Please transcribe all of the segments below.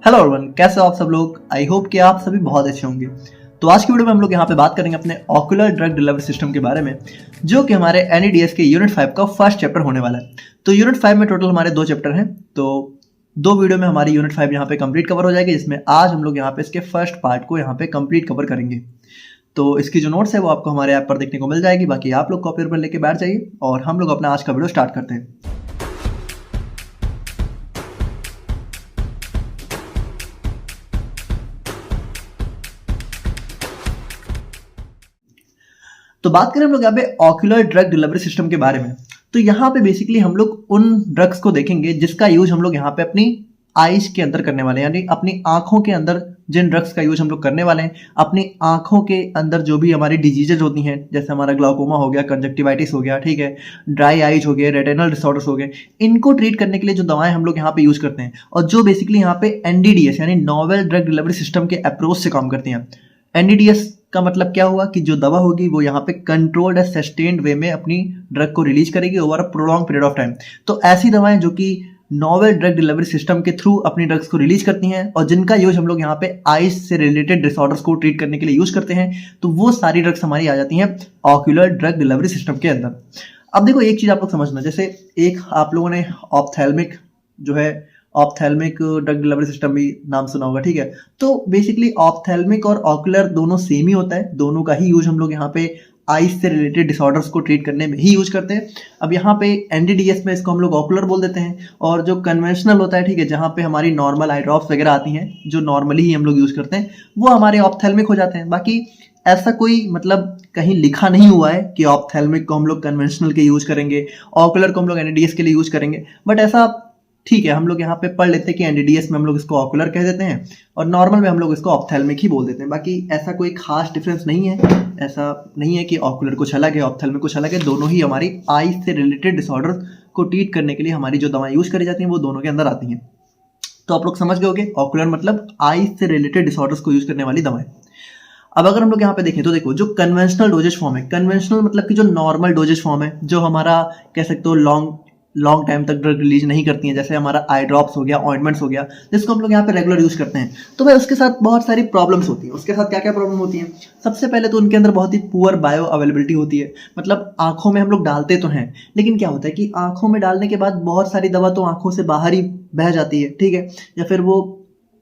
Hello everyone, कैसे हो आप सब लोग। आई होप कि आप सभी बहुत अच्छे होंगे। तो आज की वीडियो में हम लोग यहाँ पे बात करेंगे अपने ऑक्यूलर ड्रग डिलीवरी सिस्टम के बारे में, जो कि हमारे एनईडीएस के यूनिट 5 का फर्स्ट चैप्टर होने वाला है। तो यूनिट 5 में टोटल हमारे 2 चैप्टर हैं, तो 2 वीडियो में हमारी यूनिट 5 यहाँ पे कंप्लीट कवर हो जाएगी, जिसमें आज हम लोग यहाँ पे इसके फर्स्ट पार्ट को यहाँ पे कंप्लीट कवर करेंगे। तो इसकी जो नोट्स है वो आपको हमारे ऐप पर देखने को मिल जाएगी। बाकी आप लोग कॉपी पर लेके बैठ जाइए और हम लोग अपना आज का वीडियो स्टार्ट करते हैं। तो बात करें हम लोग यहाँ पे ऑक्यूलर ड्रग डिलीवरी सिस्टम के बारे में, तो यहाँ पे बेसिकली हम लोग उन ड्रग्स को देखेंगे जिसका यूज हम लोग यहाँ पे अपनी आईज के अंदर करने वाले हैं, यानी अपनी आंखों के अंदर जिन ड्रग्स का यूज हम लोग करने वाले हैं, अपनी आंखों के अंदर जो भी हमारी डिजीजेज होती हैं, जैसे हमारा ग्लाउकोमा हो गया, कंजक्टिवाइटिस हो गया, ठीक है, ड्राई आईज हो गए, रेटिनल डिसऑर्डर्स हो गए, इनको ट्रीट करने के लिए जो दवाएं हम लोग यहाँ पे यूज करते हैं और जो बेसिकली यहाँ पे एनडीडीएस यानी नोवेल ड्रग डिलीवरी सिस्टम के अप्रोच से काम करती हैं। एनडीडीएस का मतलब क्या हुआ कि जो दवा होगी वो यहाँ पे कंट्रोल्ड एंड सस्टेन्ड वे में अपनी ड्रग को रिलीज करेगी over a prolong period of time. तो ऐसी दवाएं जो कि नोवेल ड्रग डिलीवरी सिस्टम के थ्रू अपनी ड्रग्स को रिलीज करती हैं और जिनका यूज हम लोग यहाँ पे आइज से रिलेटेड डिसऑर्डर्स को ट्रीट करने के लिए यूज करते हैं, तो वो सारी ड्रग्स हमारी आ जाती हैं ऑक्यूलर ड्रग डिलीवरी सिस्टम के अंदर। अब देखो एक चीज आप लोग समझना, जैसे एक आप लोगों ने ऑप्थेल्मिक जो है ऑप्थेल्मिक ड्रग डिलीवरी सिस्टम भी नाम सुना होगा, ठीक है। तो बेसिकली ऑप्थेल्मिक और ऑक्यूलर दोनों सेम ही होता है, दोनों का ही यूज हम लोग यहाँ पे आइज से रिलेटेड डिसऑर्डर्स को ट्रीट करने में ही यूज करते हैं। अब यहाँ पे एनडीडीएस में इसको हम लोग ऑक्यूलर बोल देते हैं, और जो कन्वेंशनल होता है, ठीक है, जहाँ पे हमारी नॉर्मल आई ड्रॉप्स वगैरह आती हैं जो नॉर्मली ही हम लोग यूज करते हैं, वो हमारे ऑप्थेल्मिक हो जाते हैं। बाकी ऐसा कोई मतलब कहीं लिखा नहीं हुआ है कि ऑप्थेल्मिक को हम लोग कन्वेंशनल के यूज करेंगे, ऑक्यूलर को हम लोग एनडीडीएस के लिए यूज करेंगे, बट ऐसा ठीक है, हम लोग यहाँ पे पढ़ लेते हैं कि एनडीडीएस में हम लोग इसको ऑक्यूलर कह देते हैं और नॉर्मल में हम लोग इसको ऑप्थेल्मिक ही बोल देते हैं। बाकी ऐसा कोई खास डिफरेंस नहीं है, ऐसा नहीं है कि ऑक्यूलर कुछ अलग है ऑप्थेल्मिक कुछ अलग है, दोनों ही हमारी आइज से रिलेटेड डिसऑर्डर को ट्रीट करने के लिए हमारी जो दवाएं यूज करी जाती हैं वो दोनों के अंदर आती हैं। तो आप लोग समझ गए होंगे, ऑक्यूलर मतलब आइज से रिलेटेड डिसऑर्डर्स को यूज करने वाली दवाएं। अब अगर हम लोग यहाँ पे देखें तो देखो, जो कन्वेंशनल डोजेज फॉर्म है, कन्वेंशनल मतलब कि जो नॉर्मल डोजेज फॉर्म है, जो हमारा कह सकते हो लॉन्ग टाइम तक ड्रग रिलीज नहीं करती हैं, जैसे हमारा आई ड्रॉप्स हो गया, ऑइंटमेंट्स हो गया, जिसको हम लोग यहाँ पे रेगुलर यूज करते हैं, तो भाई उसके साथ बहुत सारी प्रॉब्लम्स होती हैं। उसके साथ क्या क्या प्रॉब्लम होती हैं? सबसे पहले तो उनके अंदर बहुत ही पुअर बायो अवेलेबिलिटी होती है, मतलब आंखों में हम लोग डालते तो हैं, लेकिन क्या होता है कि आंखों में डालने के बाद बहुत सारी दवा तो आंखों से बाहर ही बह जाती है, ठीक है, या फिर वो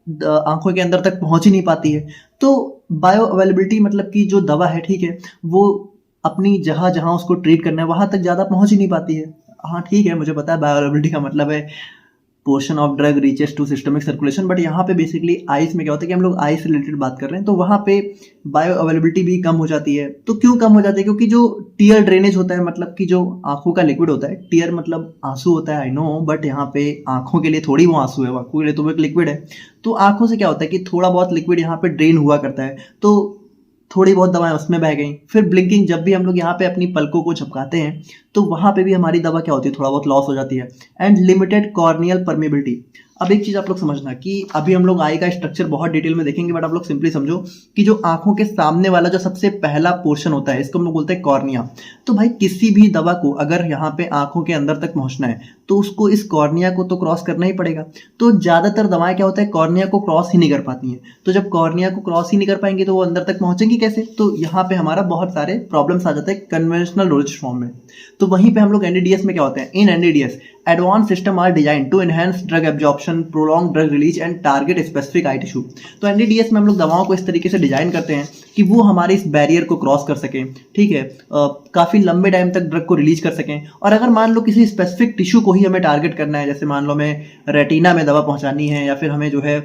आंखों के अंदर तक पहुंच ही नहीं पाती है। तो बायो अवेलेबिलिटी मतलब कि जो दवा है, ठीक है, वो अपनी जहां जहां उसको ट्रीट करना है वहां तक ज्यादा पहुंच ही नहीं पाती है। हाँ ठीक है, मुझे पता है बायोअवेलेबिलिटी का मतलब है portion of drug reaches to systemic circulation, but यहाँ पे बेसिकली आइस में क्या होता है कि हम लोग आइस रिलेटेड बात कर रहे हैं, तो वहाँ पे बायो अवेलेबिलिटी भी कम हो जाती है। तो क्यों कम हो जाती है? क्योंकि जो टीयर ड्रेनेज होता है, मतलब कि जो आंखों का लिक्विड होता है, टीयर मतलब आंसू होता है, आई नो, बट यहाँ पे आंखों के लिए थोड़ी वो आंसू है, आंखों के लिए तो वो एक लिक्विड है। तो आंखों से क्या होता है कि थोड़ा बहुत लिक्विड यहाँ पे ड्रेन हुआ करता है, तो थोड़ी बहुत दवाएं उसमें बह गई। फिर ब्लिंकिंग, जब भी हम लोग यहाँ पे अपनी पलकों को झपकाते हैं तो वहां पे भी हमारी दवा क्या होती है, थोड़ा बहुत लॉस हो जाती है। And limited corneal permeability. अब एक चीज आप लोग समझना कि अभी हम लोग आई का स्ट्रक्चर बहुत डिटेल में देखेंगे, बट आप लोग सिंपली समझो कि जो आंखों के सामने वाला जो सबसे पहला पोर्शन होता है, इसको हम लोग बोलते हैं कॉर्निया। तो भाई किसी भी दवा को अगर यहाँ पे आंखों के अंदर तक पहुंचना है तो उसको इस कॉर्निया को तो क्रॉस करना ही पड़ेगा। तो ज्यादातर दवाएं क्या होता है, कॉर्निया को क्रॉस ही नहीं कर पाती हैं। तो जब कॉर्निया को क्रॉस ही नहीं कर पाएंगे तो वो अंदर तक पहुंचेंगी कैसे? तो यहाँ पे हमारा बहुत सारे प्रॉब्लम्स आ जाते हैं कन्वेंशनल डोजेज फॉर्म में। तो वहीं पे हम लोग एनडीडीएस में क्या होते हैं, इन NDDS advance system are design to enhance drug absorption, prolong drug release and target specific eye tissue. तो एनडीडीएस में हम लोग दवाओं को इस तरीके से डिजाइन करते हैं कि वो हमारे इस बैरियर को क्रॉस कर सकें, ठीक है, काफी लंबे टाइम तक ड्रग को रिलीज कर सकें। और अगर मान लो किसी स्पेसिफिक टिश्यू को ही हमें टारगेट करना है, जैसे मान लो हमें रेटिना में दवा पहुंचानी है, या फिर हमें जो है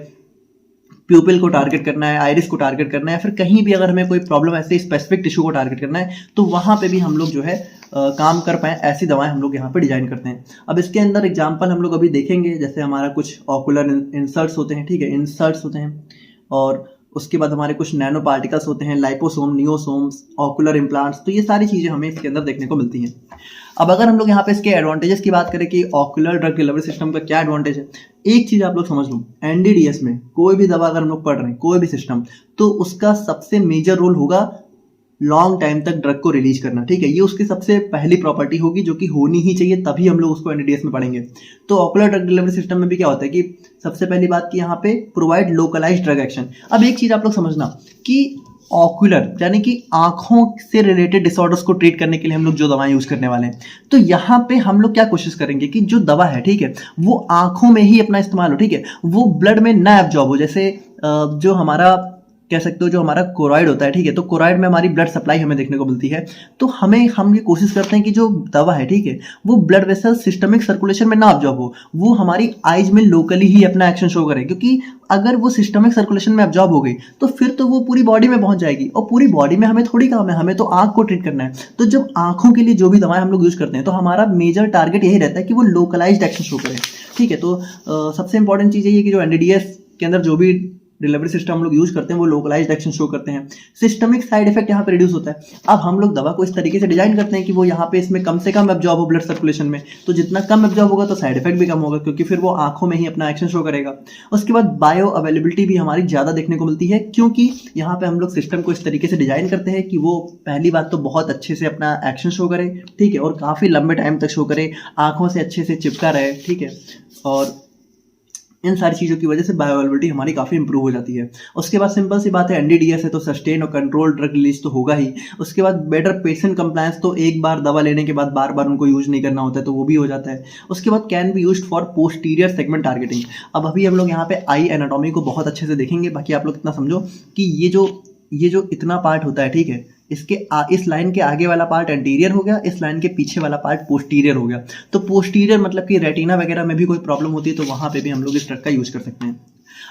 प्यूपिल को टारगेट करना है, आइरिस को टारगेट करना है, या फिर कहीं भी अगर हमें कोई प्रॉब्लम ऐसे स्पेसिफिक टिश्यू को टारगेट करना है, तो वहां पे भी हम लोग जो है काम कर पाए, ऐसी दवाएं हम लोग यहाँ पे डिजाइन करते हैं। अब इसके अंदर एग्जांपल हम लोग अभी देखेंगे, जैसे हमारा कुछ ऑक्यूलर इंसर्ट्स होते हैं, ठीक है, इंसर्ट्स होते हैं, और उसके बाद हमारे कुछ नैनो पार्टिकल्स होते हैं, लाइपोसोम, नियोसोम्स, ऑक्यूलर इम्प्लांट्स। तो ये सारी चीजें हमें इसके अंदर देखने को मिलती हैं। अब अगर हम लोग यहाँ पे इसके एडवांटेजेस की बात करें कि ऑक्यूलर ड्रग डिलीवरी सिस्टम का क्या एडवांटेज है, एक चीज आप लोग समझ लो, एनडीडीएस में कोई भी दवा अगर हम लोग पढ़ रहे हैं, कोई भी सिस्टम, तो उसका सबसे मेजर रोल होगा लॉन्ग टाइम तक ड्रग को रिलीज करना, ठीक है। ये उसकी सबसे पहली प्रॉपर्टी होगी जो कि होनी ही चाहिए, तभी हम लोग उसको एनडीडीएस में पढ़ेंगे। तो ऑकुलर ड्रग डिलीवरी सिस्टम में भी क्या होता है कि सबसे पहली बात कि यहाँ पे प्रोवाइड लोकलाइज्ड ड्रग एक्शन। अब एक चीज आप लोग समझना कि ऑकुलर यानी कि आंखों से रिलेटेड डिसऑर्डर्स को ट्रीट करने के लिए हम लोग जो दवाएं यूज करने वाले हैं, तो यहाँ पे हम लोग क्या कोशिश करेंगे कि जो दवा है, ठीक है, वो आंखों में ही अपना इस्तेमाल हो, ठीक है, वो ब्लड में ना एब्जॉर्ब हो। जैसे जो हमारा कह सकते हो जो हमारा कोराइड होता है, ठीक है, तो कोराइड में हमारी ब्लड सप्लाई हमें देखने को मिलती है, तो हम ये कोशिश करते हैं कि जो दवा है, ठीक है, वो ब्लड वेसल सिस्टमिक सर्कुलेशन में ना अब्जॉर्ब हो, वो हमारी आइज में लोकली ही अपना एक्शन शो करे। क्योंकि अगर वो सिस्टमिक सर्कुलेशन में अब्जॉर्ब हो गई तो फिर तो वो पूरी बॉडी में पहुंच जाएगी, और पूरी बॉडी में हमें थोड़ी काम है, हमें तो आंख को ट्रीट करना है। तो जब आंखों के लिए जो भी दवाएं हम लोग यूज करते हैं, तो हमारा मेजर टारगेट यही रहता है कि वो लोकलाइज्ड एक्शन शो करे, ठीक है। तो सबसे इंपॉर्टेंट चीज यही है कि जो एनडीडीएस के अंदर जो भी डिलीवरी सिस्टम हम लोग यूज करते हैं वो लोकलाइज्ड एक्शन शो करते हैं। सिस्टमिक साइड इफेक्ट यहाँ पे रिड्यूस होता है। अब हम लोग दवा को इस तरीके से डिजाइन करते हैं कि वो यहाँ पे इसमें कम से कम एब्जॉर्ब हो ब्लड सर्कुलेशन में, तो जितना कम एब्जॉर्ब होगा तो साइड इफेक्ट भी कम होगा, क्योंकि फिर वो आंखों में ही अपना एक्शन शो करेगा। उसके बाद बायो अवेलेबिलिटी भी हमारी ज्यादा देखने को मिलती है, क्योंकि यहाँ पे हम लोग सिस्टम को इस तरीके से डिजाइन करते हैं कि वो पहली बात तो बहुत अच्छे से अपना एक्शन शो करे, ठीक है, और काफी लंबे टाइम तक शो करे, आंखों से अच्छे से चिपका रहे, ठीक है। और इन सारी चीज़ों की वजह से बायोअवेलेबिलिटी हमारी काफ़ी इंप्रूव हो जाती है। उसके बाद सिंपल सी बात है, एनडीडीएस है तो सस्टेन और कंट्रोल ड्रग रिलीज तो होगा ही। उसके बाद बेटर पेशेंट कंप्लायंस, तो एक बार दवा लेने के बाद बार बार उनको यूज नहीं करना होता है, तो वो भी हो जाता है। उसके बाद can be used for posterior segment targeting. अब अभी हम लोग यहाँ पे आई एनाटॉमी को बहुत अच्छे से देखेंगे, बाकी आप लोग इतना समझो कि ये जो इतना पार्ट होता है, ठीक है, इस लाइन के आगे वाला पार्ट एंटीरियर हो गया, इस लाइन के पीछे वाला पार्ट पोस्टीरियर हो गया। तो पोस्टीरियर मतलब कि रेटिना वगैरह में भी कोई प्रॉब्लम होती है, तो वहां पे भी हम लोग इस ड्रग का यूज कर सकते हैं।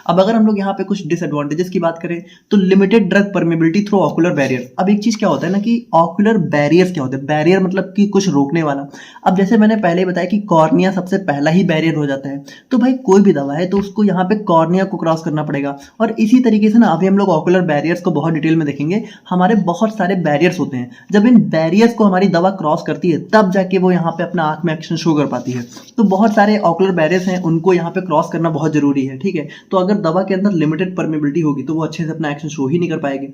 अब अगर हम लोग यहाँ पे कुछ डिसएडवांटेजेस की बात करें, तो limited drug permeability through ocular barrier. अब एक चीज क्या होता है ना कि ऑकुलर बैरियर्स क्या होते हैं, बैरियर मतलब कि कुछ रोकने वाला। अब जैसे मैंने पहले ही बताया कि कॉर्निया सबसे पहला ही बैरियर हो जाता है, तो भाई कोई भी दवा है तो उसको यहाँ पे कॉर्निया को क्रॉस करना पड़ेगा। और इसी तरीके से ना अभी हम लोग ऑकुलर बैरियर्स को बहुत डिटेल में देखेंगे। हमारे बहुत सारे बैरियर्स होते हैं, जब इन बैरियर्स को हमारी दवा क्रॉस करती है तब जाके वो यहाँ पे अपना आंख में एक्शन शो कर पाती है। तो बहुत सारे ऑकुलर बैरियर्स हैं, उनको यहाँ पे क्रॉस करना बहुत जरूरी है, ठीक है। तो अगर दवा के अंदर लिमिटेड परमेबिलिटी होगी तो वो अच्छे से अपना एक्शन शो ही नहीं कर पाएगी।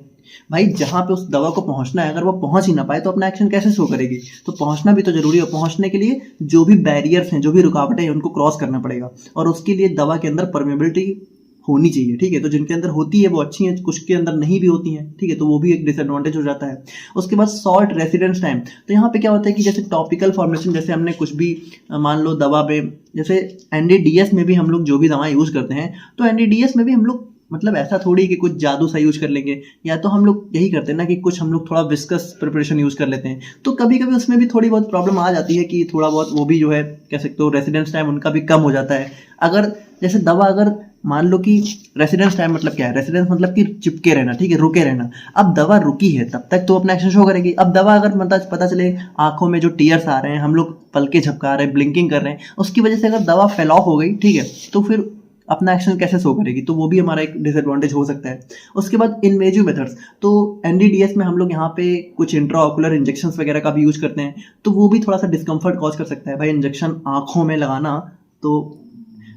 भाई जहां पे उस दवा को पहुंचना है, अगर वो पहुंच ही ना पाए तो अपना एक्शन कैसे शो करेगी। तो पहुंचना भी तो जरूरी है, पहुंचने के लिए जो भी बैरियर्स हैं, जो भी रुकावटें हैं, उनको क्रॉस करना पड़ेगा, और उसके लिए दवा के अंदर परमेबिलिटी होनी चाहिए, ठीक है। तो जिनके अंदर होती है वो अच्छी है, कुछ के अंदर नहीं भी होती हैं, ठीक है, तो वो भी एक डिसएडवांटेज हो जाता है। उसके बाद सॉल्ट रेसिडेंस टाइम, तो यहाँ पे क्या होता है कि जैसे टॉपिकल फॉर्मुलेशन, जैसे हमने कुछ भी मान लो दवा पे, जैसे एनडीडीएस में भी हम लोग जो भी दवाएं यूज करते हैं, तो एनडीडीएस में भी हम लोग मतलब ऐसा थोड़ी कि कुछ जादू सा यूज कर लेंगे, या तो हम लोग यही करते हैं ना कि कुछ हम लोग थोड़ा विस्कस प्रिपरेशन यूज कर लेते हैं, तो कभी कभी उसमें भी थोड़ी बहुत प्रॉब्लम आ जाती है कि थोड़ा बहुत वो भी जो है कह सकते हो रेसिडेंस टाइम उनका भी कम हो जाता है। अगर जैसे दवा अगर मान लो कि रेसिडेंस टाइम मतलब क्या है, रेसिडेंस मतलब कि चिपके रहना, ठीक है, रुके रहना। अब दवा रुकी है तब तक तो अपना एक्शन शो करेगी। अब दवा अगर मतलब पता चले आंखों में जो टीयर्स आ रहे हैं, हम लोग पलके झपका रहे हैं, ब्लिंकिंग कर रहे हैं, उसकी वजह से अगर दवा फेल ऑफ हो गई, ठीक है, तो फिर अपना एक्शन कैसे शो करेगी, तो वो भी हमारा एक डिसएडवांटेज हो सकता है। उसके बाद इन्वेजिव मेथड्स, तो एनडीडीएस में हम लोग यहाँ पे कुछ इंट्राऑकुलर इंजेक्शंस वगैरह का भी यूज करते हैं, तो वो भी थोड़ा सा डिस्कम्फर्ट कॉज कर सकता है। भाई इंजेक्शन आंखों में लगाना, तो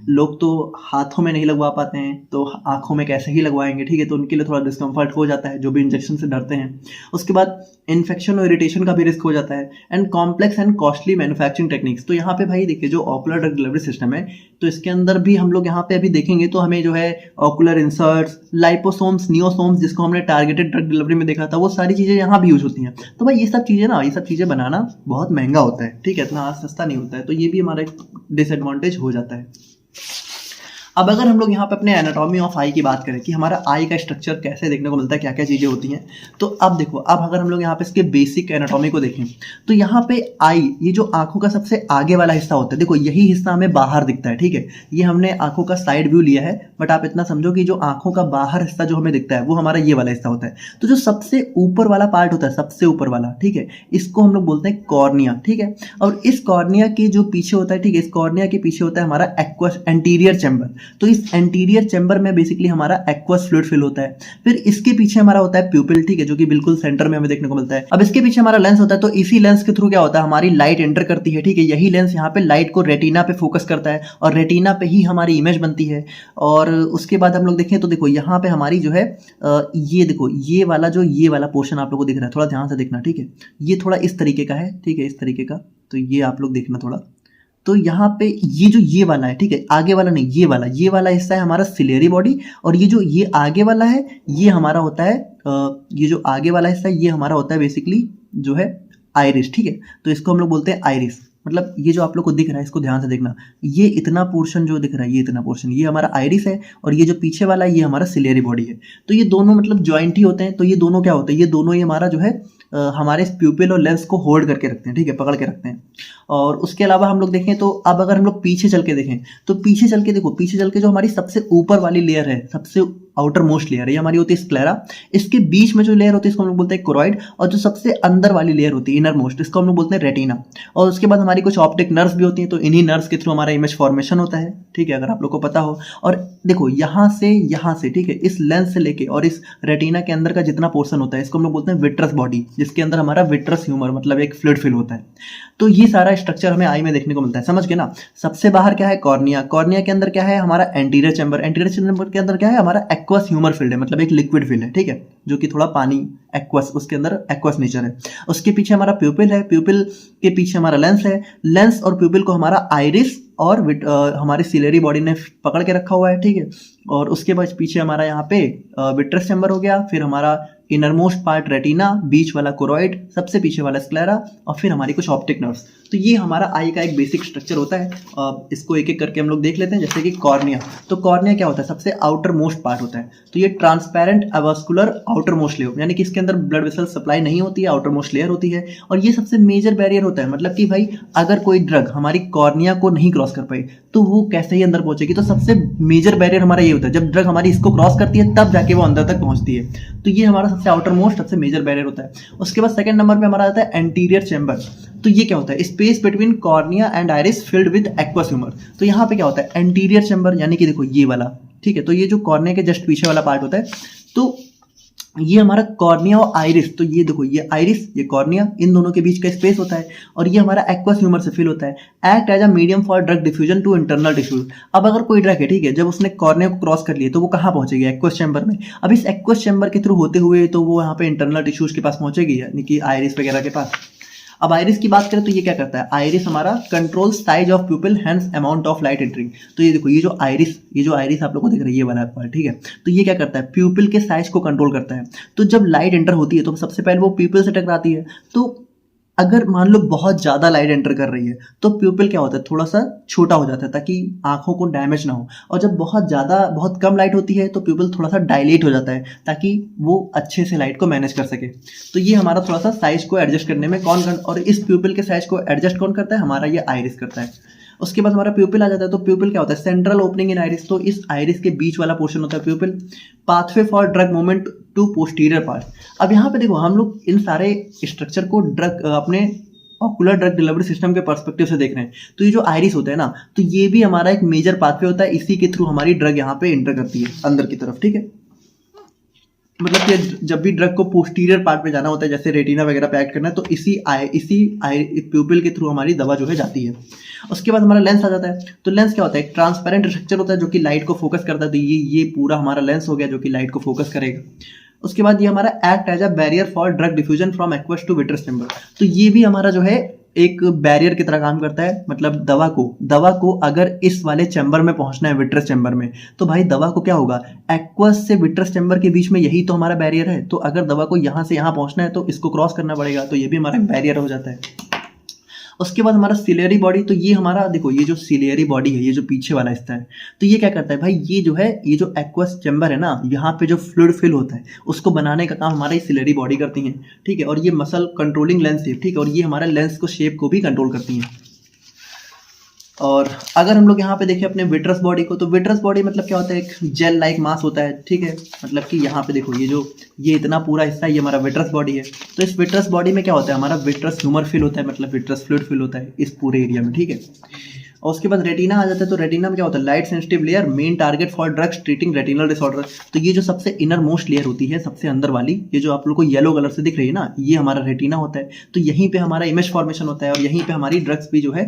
लोग तो हाथों में नहीं लगवा पाते हैं, तो आंखों में कैसे ही लगवाएंगे, ठीक है, तो उनके लिए थोड़ा डिस्कम्फर्ट हो जाता है जो भी इंजेक्शन से डरते हैं। उसके बाद इन्फेक्शन और इरिटेशन का भी रिस्क हो जाता है। And complex and costly manufacturing techniques, तो यहाँ पे भाई देखिए जो ऑकुलर ड्रग डिलीवरी सिस्टम है, तो इसके अंदर भी हम लोग यहाँ पे अभी देखेंगे तो हमें जो है ऑकुलर इंसर्ट्स, लाइपोसोम्स, नियोसोम्स, जिसको हमने टारगेटेड ड्रग डिलीवरी में देखा था, वो सारी चीजें यहाँ भी यूज होती हैं। तो भाई ये सब चीजें बनाना बहुत महंगा होता है, ठीक है, इतना सस्ता नहीं होता है, तो ये भी हमारा एक डिसएडवांटेज हो जाता है। अब अगर हम लोग यहाँ पे अपने एनाटॉमी ऑफ आई की बात करें कि हमारा आई का स्ट्रक्चर कैसे देखने को मिलता है, क्या क्या चीज़ें होती हैं, तो अब देखो, अब अगर हम लोग यहाँ पे इसके बेसिक एनाटॉमी को देखें, तो यहाँ पे आई, ये जो आंखों का सबसे आगे वाला हिस्सा होता है, देखो यही हिस्सा हमें बाहर दिखता है, ठीक है, ये हमने आंखों का साइड व्यू लिया है, बट आप इतना समझो कि जो आंखों का बाहर हिस्सा जो हमें दिखता है वो हमारा ये वाला हिस्सा होता है। तो जो सबसे ऊपर वाला पार्ट होता है, सबसे ऊपर वाला, ठीक है, इसको हम लोग बोलते हैं कॉर्निया, ठीक है। और इस कॉर्निया के जो पीछे होता है, ठीक है, इस कॉर्निया के पीछे होता है हमारा एक्वस एंटीरियर चैम्बर। तो इस एंटीरियर चैम्बर में बेसिकली हमारा एक्वस फ्लूइड फिल होता है। फिर इसके पीछे हमारा होता है प्यूपिल, ठीक है, जो कि बिल्कुल सेंटर में हमें देखने को मिलता है। अब इसके पीछे हमारा लेंस होता है, तो इसी लेंस के थ्रू क्या होता है, हमारी लाइट एंटर करती है, ठीक है। यही लेंस यहाँ पे लाइट को रेटिना पे फोकस करता है और रेटिना पे ही हमारी इमेज बनती है। और उसके बाद हम लोग देखें तो देखो यहाँ पे हमारी जो है ये देखो ये वाला पोर्शन आप लोगों को दिख रहा है, थोड़ा ध्यान से देखना, ठीक है। ये थोड़ा इस तरीके का है, ठीक है, इस तरीके का, तो ये आप लोग देखना थोड़ा। तो यहाँ पे ये वाला है, ठीक है, आगे वाला नहीं, ये वाला हिस्सा है हमारा सिलेरी बॉडी, और ये आगे वाला है, ये हमारा होता है ये जो आगे वाला हिस्सा है ये हमारा होता है बेसिकली जो है आइरिस, ठीक है। तो इसको हम लोग बोलते हैं आइरिस। मतलब ये जो आप लोग को दिख रहा है इसको ध्यान से देखना, ये इतना पोर्शन जो दिख रहा है, ये इतना पोर्शन ये हमारा आइरिस है, और ये जो पीछे वाला है ये हमारा सिलेरी बॉडी है। तो ये दोनों मतलब जॉइंट ही होते हैं। तो ये दोनों क्या होते हैं, ये दोनों ही हमारा जो है हमारे प्यूपिल और लेंस को होल्ड करके रखते हैं, ठीक है, पकड़ के रखते हैं। और उसके अलावा हम लोग देखें तो अब अगर हम लोग पीछे चल के देखें तो पीछे चल के देखो, पीछे चल के जो हमारी सबसे ऊपर वाली लेयर है, सबसे आउटर मोस्ट लेयर है, ये हमारी होती है स्क्लेरा। इसके बीच में जो लेयर होती है इसको हम लोग बोलते हैं कोरॉइड, और जो सबसे अंदर वाली लेयर होती है इनर मोस्ट, इसको हम लोग बोलते हैं रेटिना। और उसके बाद हमारी कुछ ऑप्टिक नर्व्स भी होती हैं, तो इन्हीं नर्व्स के थ्रू हमारा इमेज फॉर्मेशन होता है, ठीक है, अगर आप लोग को पता हो। और देखो यहाँ से ठीक है, इस लेंस से लेके और इस रेटिना के अंदर का जितना पोर्शन होता है इसको हम लोग बोलते हैं विट्रस बॉडी, जिसके अंदर हमारा विट्रस ह्यूमर मतलब एक फ्लूइड फिल होता है। तो ये सारा स्ट्रक्चर हमें आई में देखने को मिलता है, समझ गए ना। सबसे बाहर क्या है, कॉर्निया। कॉर्निया के अंदर क्या है, हमारा एंटीरियर चैम्बर। एंटीरियर चैम्बर के अंदर क्या है, हमारा एक्वस ह्यूमर फील्ड है, मतलब एक लिक्विड फील्ड है, ठीक है, जो कि थोड़ा पानी एक्वस, उसके अंदर एक्वस नेचर है। उसके पीछे हमारा प्यूपिल है, प्यूपिल के पीछे हमारा लेंस है, लेंस और प्यूपिल को हमारा आइरिस और हमारी सिलेरी बॉडी ने पकड़ के रखा हुआ है, ठीक है। और उसके बाद पीछे हमारा यहाँ पे विट्रस चैम्बर हो गया, फिर हमारा इनरमोस्ट पार्ट रेटिना, बीच वाला कोरॉइड, सबसे पीछे वाला स्क्लेरा, और फिर हमारी कुछ ऑप्टिक नर्व्स। तो ये हमारा आई का एक बेसिक स्ट्रक्चर होता है। इसको एक एक करके हम लोग देख लेते हैं। जैसे कि कॉर्निया, तो कॉर्निया क्या होता है, सबसे आउटर मोस्ट पार्ट होता है। तो ये ट्रांसपेरेंट अवास्कुलर आउटर मोस्ट लेयर, यानी कि इसके अंदर ब्लड वेसल सप्लाई नहीं होती है, आउटर मोस्ट लेयर होती है। और ये सबसे मेजर बैरियर होता है, मतलब कि भाई अगर कोई ड्रग हमारी कॉर्निया को नहीं क्रॉस कर पाई तो वो कैसे ही अंदर पहुंचेगी। तो सबसे मेजर बैरियर हमारा ये होता है, जब ड्रग हमारी इसको क्रॉस करती है तब जाके वो अंदर तक पहुंचती है। तो ये हमारा सबसे आउटर मोस्ट, सबसे मेजर बैरियर होता है। उसके बाद सेकंड नंबर पे हमारा आता है एंटीरियर चैम्बर। तो ये क्या होता है, space between cornea and iris filled with aqueous humour. तो यहाँ पे क्या होता है, एंटीरियर चैम्बर, यानी कि देखो ये वाला, ठीक है, तो ये जो कॉर्निया के जस्ट पीछे वाला पार्ट होता है, तो ये हमारा कॉर्निया और आइरिस, तो ये देखो ये आइरिस, ये कॉर्निया, इन दोनों के बीच का स्पेस होता है, और ये हमारा एक्वस ह्यूमर से फिल होता है। Act as a medium for drug diffusion to internal tissues. अब अगर कोई ड्रग है, ठीक है, जब उसने कॉर्निया को क्रॉस कर लिया तो वो कहाँ पहुंचेगी, एक्वस चैम्बर में। अब इस एक्वस चैम्बर के थ्रू होते हुए तो वो यहाँ पे इंटरनल टिश्यूज के पास पहुंचेगी, यानी कि आइरिस वगैरह के पास। अब आइरिस की बात करें तो ये क्या करता है, आइरिस हमारा control size of pupil hence amount of light entering. तो ये देखो ये जो आइरिस आप लोग को दिख रही है, ये वाला पार्ट, ठीक है, तो ये क्या करता है, प्यूपिल के साइज को कंट्रोल करता है। तो जब लाइट एंटर होती है तो सबसे पहले वो प्यूपिल से टकराती है। तो अगर मान लो बहुत ज़्यादा लाइट एंटर कर रही है तो प्यूपिल क्या होता है, थोड़ा सा छोटा हो जाता है ताकि आंखों को डैमेज ना हो। और जब बहुत कम लाइट होती है तो प्यूपिल थोड़ा सा डायलेट हो जाता है ताकि वो अच्छे से लाइट को मैनेज कर सके। तो ये हमारा थोड़ा सा साइज को एडजस्ट करने में और इस प्यूपिल के साइज को एडजस्ट कौन करता है, हमारा ये आइरिस करता है। उसके बाद हमारा प्यूपिल आ जाता है। तो प्यूपिल क्या होता है, सेंट्रल ओपनिंग इन आइरिस, तो इस आइरिस के बीच वाला पोर्शन होता है pupil. Pathway for drug movement to posterior part. अब यहाँ पे देखो हम लोग इन सारे स्ट्रक्चर को अपने ऑकुलर ड्रग डिलीवरी सिस्टम के पर्सपेक्टिव से देख रहे हैं। तो ये जो आइरिस होता है ना, तो ये भी हमारा एक मेजर पाथवे होता है, इसी के थ्रू हमारी ड्रग यहाँ पे एंटर करती है अंदर की तरफ, ठीक है। मतलब कि जब भी ड्रग को पोस्टीरियर पार्ट पे जाना होता है, जैसे रेटिना वगैरह पे एक्ट करना है, तो इसी प्यूपिल के थ्रू हमारी दवा जो है जाती है। उसके बाद हमारा लेंस आ जाता है। तो लेंस क्या होता है, एक ट्रांसपेरेंट स्ट्रक्चर होता है जो कि लाइट को फोकस करता है। तो ये पूरा हमारा लेंस हो गया जो कि लाइट को फोकस करेगा। उसके बाद ये हमारा act as a barrier for drug diffusion from aqueous to vitreous chamber. तो ये भी हमारा जो है एक बैरियर की तरह काम करता है। मतलब दवा को अगर इस वाले चैम्बर में पहुंचना है, विट्रस चैम्बर में, तो भाई दवा को क्या होगा, एक्वस से विट्रस चैम्बर के बीच में यही तो हमारा बैरियर है। तो अगर दवा को यहाँ से यहाँ पहुंचना है तो इसको क्रॉस करना पड़ेगा, तो ये भी हमारा बैरियर हो जाता है। उसके बाद हमारा सिलेरी बॉडी। तो ये हमारा देखो ये जो सिलेरी बॉडी है, ये जो पीछे वाला हिस्सा है, तो ये क्या करता है भाई, ये जो है ये जो एक्वस चैम्बर है ना, यहाँ पे जो फ्लूइड फिल होता है उसको बनाने का काम हमारा ये सिलेरी बॉडी करती है, ठीक है। और ये मसल कंट्रोलिंग लेंस है, ठीक है, और ये हमारे लेंस को शेप को भी कंट्रोल करती है। और अगर हम लोग यहाँ पे देखें अपने विट्रस बॉडी को, तो विट्रस बॉडी मतलब क्या होता है, एक जेल लाइक मास होता है, ठीक है। मतलब कि यहाँ पे देखो ये इतना पूरा हिस्सा ये हमारा विट्रस बॉडी है। तो इस विट्रस बॉडी में क्या होता है, हमारा विट्रस ह्यूमर फिल होता है, मतलब विट्रस फ्लूइड फिल होता है इस पूरे एरिया में, ठीक है। और उसके बाद रेटिना आ जाता है। तो रेटिना में क्या होता है, light sensitive layer, main target for drugs treating retinal disorder. तो ये जो सबसे इनर मोस्ट लेयर होती है, सबसे अंदर वाली, ये जो आप लोग को येलो कलर से दिख रही है ना, ये हमारा रेटिना होता है। तो यहीं पे हमारा इमेज फॉर्मेशन होता है और यहीं पे हमारी ड्रग्स भी जो है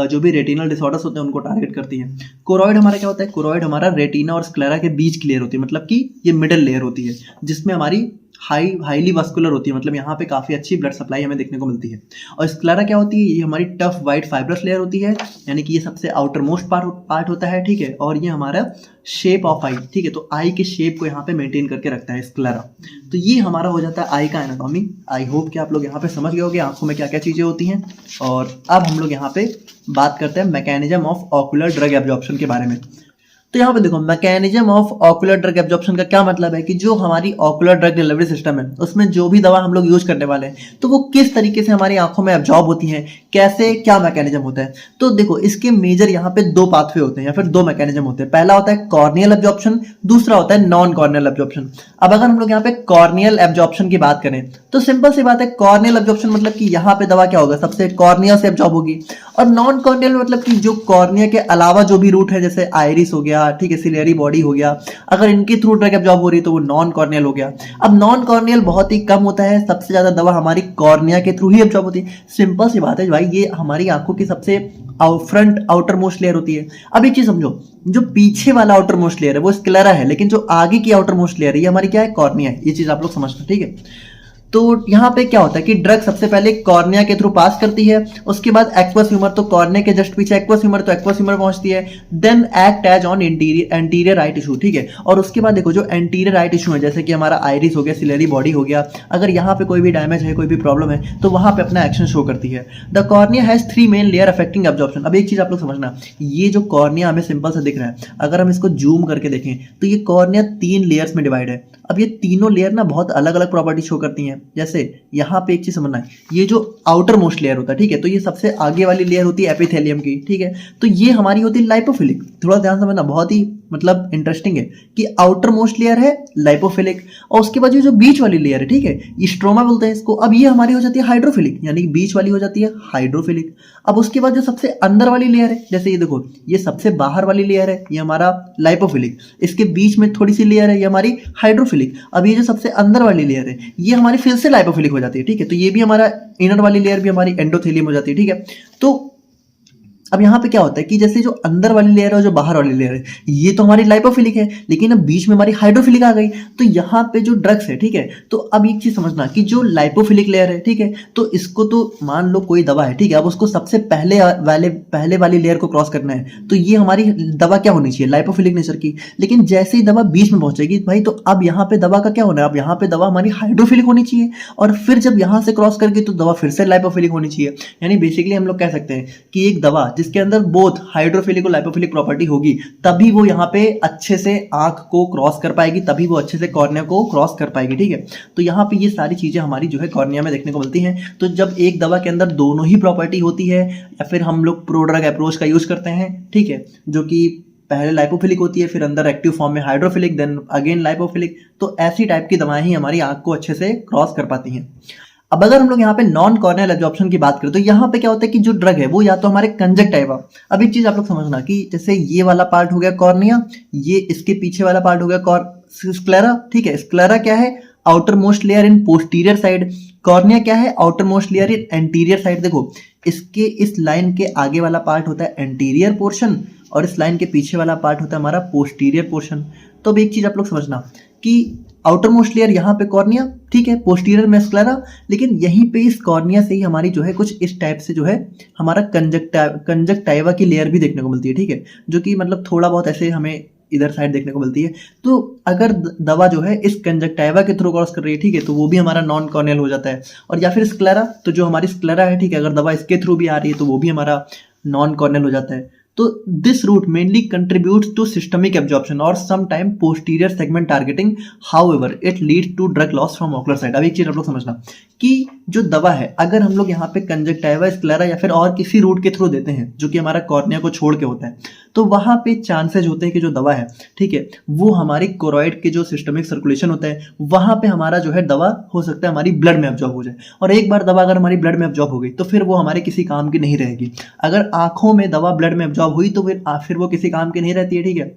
जो भी रेटिनल डिसऑर्डर्स होते हैं उनको टारगेट करती है। कोरॉइड हमारा क्या होता है, कोरॉइड हमारा रेटिना और स्क्लेरा के बीच की लेयर होती है, मतलब कि ये मिडल लेयर होती है जिसमें हमारी हाईली वास्कुलर होती है, मतलब यहाँ पे काफ़ी अच्छी ब्लड सप्लाई हमें देखने को मिलती है। और स्क्लेरा क्या होती है, ये हमारी टफ वाइट फाइब्रस लेयर होती है, यानी कि ये सबसे आउटर मोस्ट पार्ट होता है, ठीक है। और ये हमारा शेप ऑफ आई, ठीक है, तो आई के शेप को यहाँ पे मेंटेन करके रखता है स्क्लेरा। तो ये हमारा हो जाता है आई का एनाटॉमी। आई होप कि आप लोग यहाँ पे समझ गए होंगे आंखों में क्या क्या चीज़ें होती हैं। और अब हम लोग यहाँ पे बात करते हैं mechanism of ocular drug absorption के बारे में। तो यहाँ पे देखो, mechanism of ocular drug absorption का क्या मतलब है कि जो हमारी ऑकुलर ड्रग डिलीवरी सिस्टम है उसमें जो भी दवा हम लोग यूज करने वाले हैं तो वो किस तरीके से हमारी आंखों में एब्जॉर्ब होती है, कैसे, क्या मैकेनिज्म होता है। तो देखो, इसके मेजर यहाँ पे दो पाथवे होते हैं या फिर दो मैकेनिज्म होते हैं। पहला होता है कॉर्नियल एब्जॉर्प्शन, दूसरा होता है नॉन कॉर्नियल एब्जॉर्प्शन। अब अगर हम लोग यहाँ पे कॉर्नियल एब्जॉर्प्शन की बात करें तो सिंपल सी बात है, कॉर्नियल एब्जॉर्प्शन मतलब कि यहाँ पे दवा क्या होगा, सबसे कॉर्निया से एब्जॉर्ब होगी। और नॉन कॉर्नियल मतलब कि जो कॉर्निया के अलावा जो भी रूट है, जैसे आइरिस हो गया, ठीक है, सिलियरी बॉडी हो गया, अगर इनके थ्रू ड्रग एब्जॉर्ब हो रही है तो वो नॉन कॉर्नियल हो गया। अब नॉन कॉर्नियल बहुत ही कम होता है, सबसे ज्यादा दवा हमारी कॉर्निया के थ्रू ही एब्जॉर्ब होती है। सिंपल सी बात है भाई, ये हमारी आंखों की सबसे फ्रंट आउटर मोस्ट लेयर होती है। अब एक चीज समझो, जो पीछे वाला आउटर मोस्ट लेयर है वो स्क्लेरा है, लेकिन जो आगे की आउटर मोस्ट लेयर है ये हमारी क्या है, कॉर्निया है। ये चीज आप लोग समझना, ठीक है। तो यहाँ पे क्या होता है कि ड्रग सबसे पहले कॉर्निया के थ्रू पास करती है, उसके बाद एक्वस ह्यूमर, तो कॉर्निया के जस्ट पीछे एक्वस ह्यूमर, तो एक्वस ह्यूमर पहुंचती है, then act as on anterior eye tissue, ठीक है। और उसके बाद देखो, जो एंटीरियर आई टिश्यू है, जैसे कि हमारा आइरिस हो गया, सिलेरी बॉडी हो गया, अगर यहाँ पे कोई भी डैमेज है, कोई भी प्रॉब्लम है तो वहां पे अपना एक्शन शो करती है। The cornea has 3 main layer affecting absorption. अब एक चीज आप लोग समझना, ये जो कॉर्निया हमें सिंपल से दिख रहा है, अगर हम इसको जूम करके देखें तो ये कॉर्निया 3 लेयर्स में डिवाइड है। अब ये तीनों लेयर ना बहुत अलग अलग प्रॉपर्टी शो करती हैं। जैसे यहाँ पे एक चीज समझना है, ये जो आउटर मोस्ट लेयर होता है, ठीक है, तो ये सबसे आगे वाली लेयर होती है एपिथेलियम की, ठीक है, तो ये हमारी होती है लाइपोफिलिक। थोड़ा ध्यान समझना, बहुत ही मतलब इंटरेस्टिंग है कि आउटर मोस्ट लेयर है लाइपोफिलिक, और उसके बाद जो बीच वाली लेयर है, ठीक है, ये स्ट्रोमा बोलते हैं इसको। अब ये हमारी हो जाती है हाइड्रोफिलिक, यानी कि बीच वाली हो जाती है हाइड्रोफिलिक। अब उसके बाद जो सबसे अंदर वाली लेयर है, जैसे ये देखो, ये सबसे बाहर वाली लेयर है, ये हमारा लाइपोफिलिक, इसके बीच में थोड़ी सी लेयर है, ये हमारी हाइड्रोफिलिक। अब ये जो सबसे अंदर वाली लेयर है ये हमारी फिर से लाइपोफिलिक हो जाती है, ठीक है, तो ये भी हमारा इनर वाली लेयर भी हमारी एंडोथेलियम हो जाती है, ठीक है। तो अब यहाँ पे क्या होता है कि जैसे जो अंदर वाली लेयर है और जो बाहर वाली लेयर है ये तो हमारी लाइपोफिलिक है, लेकिन अब बीच में हमारी हाइड्रोफिलिक आ गई, तो यहाँ पे जो ड्रग्स है, ठीक है, तो अब एक चीज समझना कि जो लाइपोफिलिक लेयर है, ठीक है, तो इसको तो मान लो कोई दवा है, ठीक है, अब उसको सबसे पहले वाली लेयर को क्रॉस करना है, तो ये हमारी दवा क्या होनी चाहिए, लाइपोफिलिक नेचर की। लेकिन जैसे ही दवा बीच में पहुंचेगी भाई, तो अब यहाँ पे दवा का क्या होना है, अब यहाँ पे दवा हमारी हाइड्रोफिलिक होनी चाहिए, और फिर जब यहाँ से क्रॉस करके तो दवा फिर से लाइपोफिलिक होनी चाहिए। यानी बेसिकली हम लोग कह सकते हैं कि एक दवा जिसके अंदर बोथ हाइड्रोफिलिक और लाइपोफिलिक प्रॉपर्टी होगी, तभी वो यहाँ पे अच्छे से आंख को क्रॉस कर पाएगी, तभी वो अच्छे से कॉर्निया को क्रॉस कर पाएगी, ठीक है। तो यहाँ पे ये सारी चीजें हमारी जो है कॉर्निया में देखने को मिलती हैं। तो जब एक दवा के अंदर दोनों ही प्रॉपर्टी होती है, या फिर हम लोग प्रोड्रग अप्रोच का यूज करते हैं, ठीक है, जो कि पहले लाइपोफिलिक होती है, फिर अंदर एक्टिव फॉर्म में हाइड्रोफिलिक, देन अगेन लाइपोफिलिक, तो ऐसी टाइप की दवाएं ही हमारी आंख को अच्छे से क्रॉस कर पाती हैं। अब अगर हम लोग यहाँ पे नॉन कॉर्नियल एब्जॉर्प्शन की बात करें तो यहाँ पे क्या होता है कि जो ड्रग है वो या तो हमारे कंजक्टिवा, अब एक चीज आप लोग समझना कि जैसे ये वाला पार्ट हो गया कॉर्निया, ये इसके पीछे वाला पार्ट हो गया स्क्लेरा, ठीक है। स्क्लेरा क्या है, outer most layer in posterior side, cornea क्या है, outer most layer in anterior side. देखो, इसके इस लाइन के आगे वाला पार्ट होता है एंटीरियर पोर्शन, और इस लाइन के पीछे वाला पार्ट होता है हमारा पोस्टीरियर पोर्शन। तो अब एक चीज आप लोग समझना कि आउटर मोस्ट लेयर यहाँ पे कॉर्निया, ठीक है, पोस्टीरियर में स्क्लेरा, लेकिन यहीं पे इस कॉर्निया से ही हमारी जो है कुछ इस टाइप से जो है हमारा कंजक्टाइवा की लेयर भी देखने को मिलती है, ठीक है, जो कि मतलब थोड़ा बहुत ऐसे हमें इधर साइड देखने को मिलती है। तो अगर दवा जो है इस कंजक्टाइवा के थ्रू क्रॉस कर रही है, ठीक है, तो वो भी हमारा नॉन कॉर्नियल हो जाता है। और या फिर स्क्लेरा, तो जो हमारी स्क्लेरा है, ठीक है, अगर दवा इसके थ्रू भी आ रही है तो वो भी हमारा नॉन कॉर्नियल हो जाता है। तो this route mainly contributes to systemic absorption और some time posterior segment targeting, however it leads to drug loss from ocular side. अब एक चीज आप लोग समझना कि जो दवा है अगर हम लोग यहाँ पे कंजक्टाइवा, स्क्लेरा या फिर और किसी रूट के थ्रू देते हैं जो कि हमारा कॉर्निया को छोड़ के होता है, तो वहां पे चांसेज होते हैं कि जो दवा है, ठीक है, वो हमारी कोरॉइड के जो सिस्टमिक सर्कुलेशन होता है वहां पे हमारा जो है दवा हो सकता है हमारी ब्लड में एब्जॉर्ब हो जाए। और एक बार दवा अगर हमारी ब्लड में एब्जॉर्ब हो गई तो फिर वो हमारे किसी काम की नहीं रहेगी। अगर आंखों में दवा ब्लड में एब्जॉर्ब एब्जॉर्ब हुई तो फिर वो किसी काम की नहीं रहती है, ठीक है,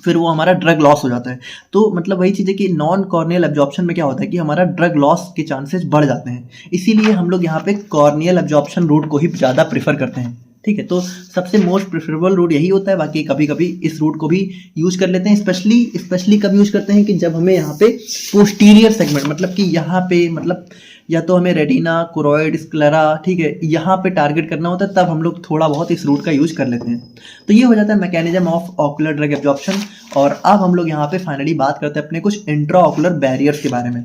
फिर वो हमारा ड्रग लॉस हो जाता है। तो मतलब वही चीज़ है कि नॉन कॉर्नियल एब्जॉर्प्शन में क्या होता है कि हमारा ड्रग लॉस के चांसेस बढ़ जाते हैं, इसीलिए हम लोग यहाँ पे कॉर्नियल एब्जॉर्प्शन रूट को ही ज़्यादा प्रेफर करते हैं, ठीक है। तो सबसे मोस्ट प्रेफरेबल रूट यही होता है, बाकी कभी कभी इस रूट को भी यूज कर लेते हैं, स्पेशली कब यूज करते हैं कि जब हमें यहाँ पे पोस्टीरियर सेगमेंट, मतलब कि यहाँ पे मतलब या तो हमें रेटिना, कोरोइड, स्क्लेरा, ठीक है, यहाँ पे टारगेट करना होता है, तब हम लोग थोड़ा बहुत इस रूट का यूज कर लेते हैं। तो ये हो जाता है mechanism of ocular drug absorption. और अब हम लोग यहाँ पे फाइनली बात करते हैं अपने कुछ इंट्रा ऑकुलर बैरियर्स के बारे में।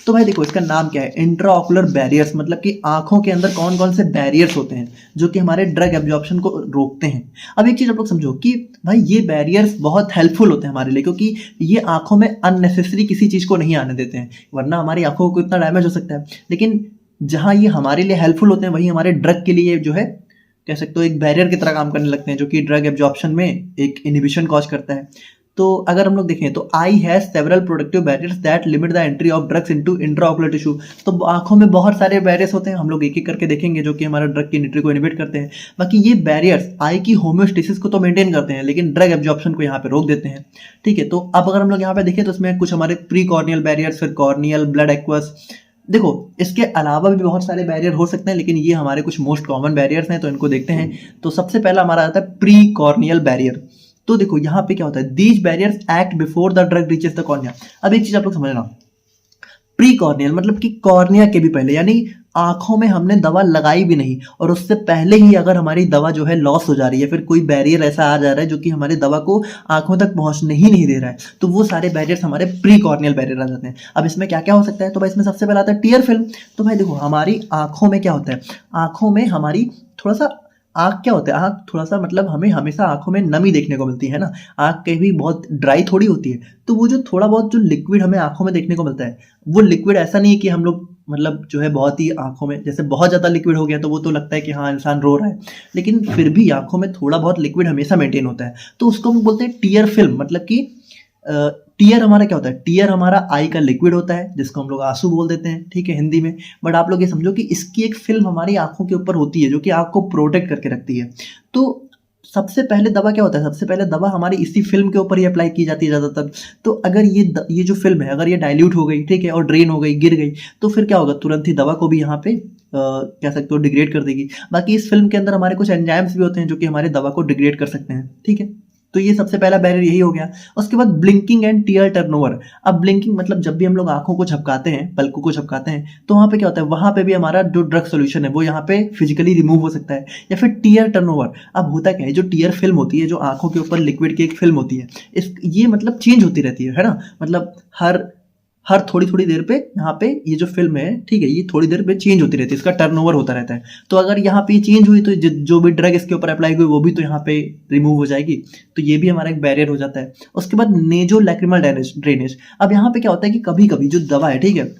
तो भाई देखो, इसका नाम क्या है, इंट्रा ऑकुलर बैरियर्स, मतलब कि आंखों के अंदर कौन कौन से बैरियर्स होते हैं जो कि हमारे ड्रग एब्जॉर्प्शन को रोकते हैं। अब एक चीज आप लोग समझो कि भाई ये बैरियर्स बहुत हेल्पफुल होते हैं हमारे लिए, क्योंकि ये आंखों में अननेसेसरी किसी चीज को नहीं आने देते हैं, वरना हमारी आंखों को इतना डैमेज हो सकता है। लेकिन जहां ये हमारे लिए हेल्पफुल होते हैं, वही हमारे ड्रग के लिए जो है कह सकते हो एक बैरियर की तरह काम करने लगते हैं, जो कि ड्रग एब्जॉर्प्शन में एक इनहिबिशन कॉज करता है। तो अगर हम लोग देखें तो I has several protective barriers that limit the entry of drugs into intraocular tissue. तो आंखों में बहुत सारे बैरियर्स होते हैं, हम लोग एक एक करके देखेंगे जो कि हमारा ड्रग की एंट्री को इनहिबिट करते हैं। बाकी ये बैरियर्स आई की होम्योस्टेसिस को तो मेंटेन करते हैं, लेकिन ड्रग एब्जॉर्प्शन को यहाँ पे रोक देते हैं, ठीक है। तो अब अगर हम लोग यहाँ पे देखें तो इसमें कुछ हमारे प्री कॉर्नियल बैरियर्स, फिर कॉर्नियल, ब्लड एक्वस, देखो इसके अलावा भी बहुत सारे बैरियर हो सकते हैं, लेकिन ये हमारे कुछ मोस्ट कॉमन बैरियर्स हैं, तो इनको देखते हैं। तो सबसे पहला हमारा आता है प्री कॉर्नियल बैरियर। तो देखो यहाँ पे क्या होता है, these barriers act before the drug reaches the cornea. अब एक चीज आप लोग समझना, प्री कॉर्नियल मतलब कि कॉर्निया के भी पहले, यानी आंखों में हमने दवा लगाई भी नहीं और उससे पहले ही अगर हमारी दवा जो है लॉस हो जा रही है, फिर कोई बैरियर ऐसा आ जा रहा है जो कि हमारी दवा को आंखों तक पहुंचने ही नहीं दे रहा है, तो वो सारे बैरियर्स हमारे प्री कॉर्नियल बैरियर आ जाते हैं। अब इसमें क्या क्या हो सकता है, तो भाई इसमें सबसे पहला आता है टीयर फिल्म। तो भाई देखो हमारी आंखों में क्या होता है, आंखों में हमारी थोड़ा सा आँख क्या होता है, आँख थोड़ा सा मतलब हमें हमेशा आंखों में नमी देखने को मिलती है ना, आँख कहीं भी बहुत ड्राई थोड़ी होती है। तो वो जो थोड़ा बहुत जो लिक्विड हमें आंखों में देखने को मिलता है, वो लिक्विड ऐसा नहीं है कि हम लोग मतलब जो है बहुत ही आंखों में जैसे बहुत ज़्यादा लिक्विड हो गया तो वो तो लगता है कि हाँ इंसान रो रहा है, लेकिन फिर भी आंखों में थोड़ा बहुत लिक्विड हमेशा मेंटेन होता है। तो उसको हम बोलते हैं टीयर फिल्म, मतलब कि टीयर हमारा क्या होता है, टीयर हमारा आई का लिक्विड होता है जिसको हम लोग आंसू बोल देते हैं, ठीक है, हिंदी में। बट आप लोग ये समझो कि इसकी एक फिल्म हमारी आंखों के ऊपर होती है जो कि आंख को प्रोटेक्ट करके रखती है। तो सबसे पहले दवा क्या होता है, सबसे पहले दवा हमारी इसी फिल्म के ऊपर ही अप्लाई की जाती है ज़्यादातर। तो अगर ये जो फिल्म है अगर ये डाइल्यूट हो गई, ठीक है, और ड्रेन हो गई, गिर गई, तो फिर क्या होगा, तुरंत ही दवा को भी यहाँ पे कह सकते हो डिग्रेड कर देगी। बाकी इस फिल्म के अंदर हमारे कुछ एंजाइम्स भी होते हैं जो कि हमारे दवा को डिग्रेड कर सकते हैं, ठीक है। तो ये सबसे पहला बैरियर यही हो गया। उसके बाद ब्लिंकिंग एंड टीयर टर्नओवर। अब ब्लिंकिंग मतलब जब भी हम लोग आंखों को झपकाते हैं, पलकों को झपकाते हैं, तो वहाँ पे क्या होता है, वहाँ पे भी हमारा जो ड्रग सोल्यूशन है वो यहाँ पे फिजिकली रिमूव हो सकता है। या फिर टीयर टर्नओवर, अब होता क्या है, जो टीयर फिल्म होती है, जो आंखों के ऊपर लिक्विड की एक फिल्म होती है, ये मतलब चेंज होती रहती है ना, मतलब हर थोड़ी थोड़ी देर पे यहाँ पे ये जो फिल्म है, ठीक है, ये थोड़ी देर पे चेंज होती रहती है, इसका टर्नओवर होता रहता है। तो अगर यहाँ पे चेंज हुई तो जो भी ड्रग इसके ऊपर अप्लाई हुई वो भी तो यहाँ पे रिमूव हो जाएगी, तो ये भी हमारा एक बैरियर हो जाता है। उसके बाद नेजो लैक्रिमल ड्रेनेज। अब यहाँ पे क्या होता है कि कभी कभी जो दवा है, ठीक है,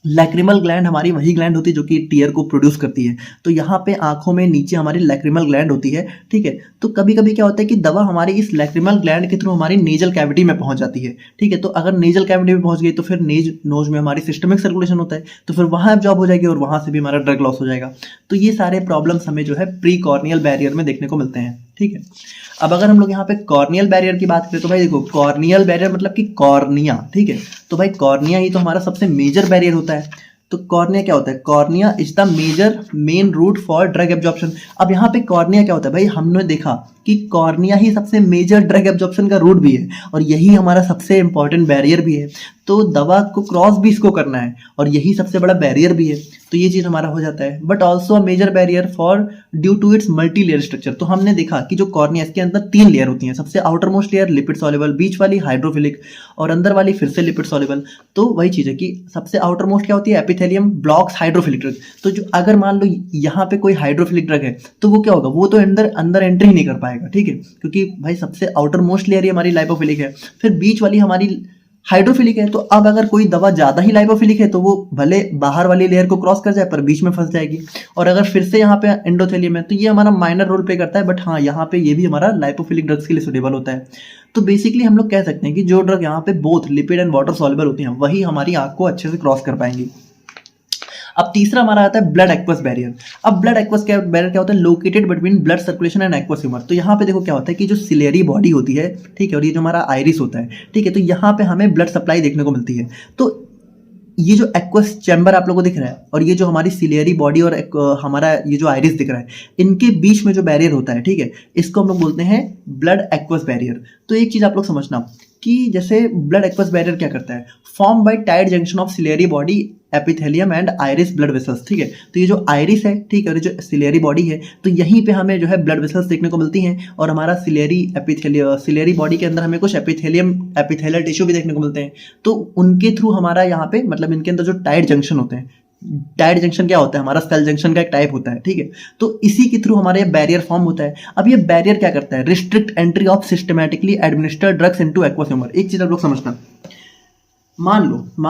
लैक्रिमल ग्लैंड हमारी वही ग्लैंड होती है जो कि टीयर को प्रोड्यूस करती है। तो यहाँ पे आंखों में नीचे हमारी लैक्रिमल ग्लैंड होती है, ठीक है। तो कभी कभी क्या होता है कि दवा हमारी इस लैक्रिमल ग्लैंड के थ्रू हमारी नेजल कैविटी में पहुंच जाती है, ठीक है। तो अगर नेजल कैविटी में पहुंच गई तो फिर नोज में हमारी सिस्टमिक सर्कुलेशन होता है, तो फिर वहाँ एब्जॉर्ब हो जाएगी और वहाँ से भी हमारा ड्रग लॉस हो जाएगा। तो ये सारे प्रॉब्लम्स हमें जो है प्री कॉर्नियल बैरियर में देखने को मिलते हैं, ठीक है। अब अगर हम लोग यहाँ पे कॉर्नियल बैरियर की बात करें तो भाई देखो कॉर्नियल बैरियर मतलब कि कॉर्निया, ठीक है। तो भाई कॉर्निया ही तो हमारा सबसे मेजर बैरियर होता है। तो कॉर्निया क्या होता है, cornea is the main route for drug absorption. अब यहाँ पे कॉर्निया क्या होता है, भाई हमने देखा कि कॉर्निया ही सबसे मेजर ड्रग एब्जॉर्प्शन का रूट भी है और यही हमारा सबसे इंपॉर्टेंट बैरियर भी है। तो दवा को क्रॉस भी इसको करना है और यही सबसे बड़ा बैरियर भी है, तो ये चीज़ हमारा हो जाता है। But also a major barrier for due to its multi layer structure. तो हमने देखा कि जो कॉर्निया इसके अंदर 3 लेयर होती हैं, सबसे outer most layer lipid soluble, बीच वाली हाइड्रोफिलिक और अंदर वाली फिर से लिपिड सॉल्युबल। तो वही चीज़ है कि सबसे आउटर मोस्ट क्या होती है, एपिथेलियम ब्लॉक्स हाइड्रोफिलिक ड्रग। तो जो अगर मान लो यहाँ पे कोई हाइड्रोफिलिक ड्रग है तो वो क्या होगा, वो तो अंदर एंट्री नहीं कर पाएगा, ठीक है, क्योंकि भाई सबसे आउटर मोस्ट लेयर हमारी लाइपोफिलिक है, फिर बीच वाली हमारी हाइड्रोफिलिक है। तो अब अगर कोई दवा ज़्यादा ही लाइपोफिलिक है तो वो भले बाहर वाली लेयर को क्रॉस कर जाए पर बीच में फंस जाएगी, और अगर फिर से यहाँ पे एंडोथेलियम है तो ये हमारा माइनर रोल प्ले करता है। बट हाँ, यहाँ पे ये भी हमारा लाइपोफिलिक ड्रग्स के लिए सुटेबल होता है। तो बेसिकली हम लोग कह सकते हैं कि जो ड्रग यहाँ पे both lipid and water soluble होती हैं वही हमारी आँख को अच्छे से क्रॉस कर पाएंगी। अब तीसरा हमारा आता है ब्लड एक्वस बैरियर। अब ब्लड एक्वस बैरियर क्या होता है? Located between blood circulation and aqueous humour. तो यहाँ पे देखो क्या होता है कि जो सिलेरी बॉडी होती है, ठीक है, और ये जो हमारा आइरिस होता है, ठीक है, तो यहाँ पे हमें ब्लड सप्लाई देखने को मिलती है। तो ये जो एक्वस चैम्बर आप लोगों को दिख रहा है और ये जो हमारी सिलियरी बॉडी और हमारा ये जो आइरिस दिख रहा है, इनके बीच में जो बैरियर होता है, ठीक है, इसको हम लोग बोलते हैं ब्लड एक्वस बैरियर। तो एक चीज आप लोग समझना कि जैसे ब्लड एक्वस बैरियर क्या करता है, form by tight junction of ciliary body epithelium and iris blood vessels, ठीक है। तो ये जो आइरिस है, ठीक है, और ये जो सिलियरी बॉडी है, तो यहीं पे हमें जो है ब्लड वेसल्स देखने को मिलती हैं और हमारा सिलियरी बॉडी के अंदर हमें कुछ एपिथेलियल टिश्यू भी देखने को मिलते हैं। तो उनके थ्रू हमारा यहाँ पे मतलब इनके अंदर जो टाइट जंक्शन होते हैं, टाइट जंक्शन क्या होता है? हमारा सेल जंक्शन का एक टाइप होता है, ठीक है। तो इसी के थ्रू हमारा ये बैरियर फॉर्म होता है। अब ये बैरियर क्या करता है? Restrict entry of systematically administered drugs into aqueous humour. एक चीज आप लोग समझना, मान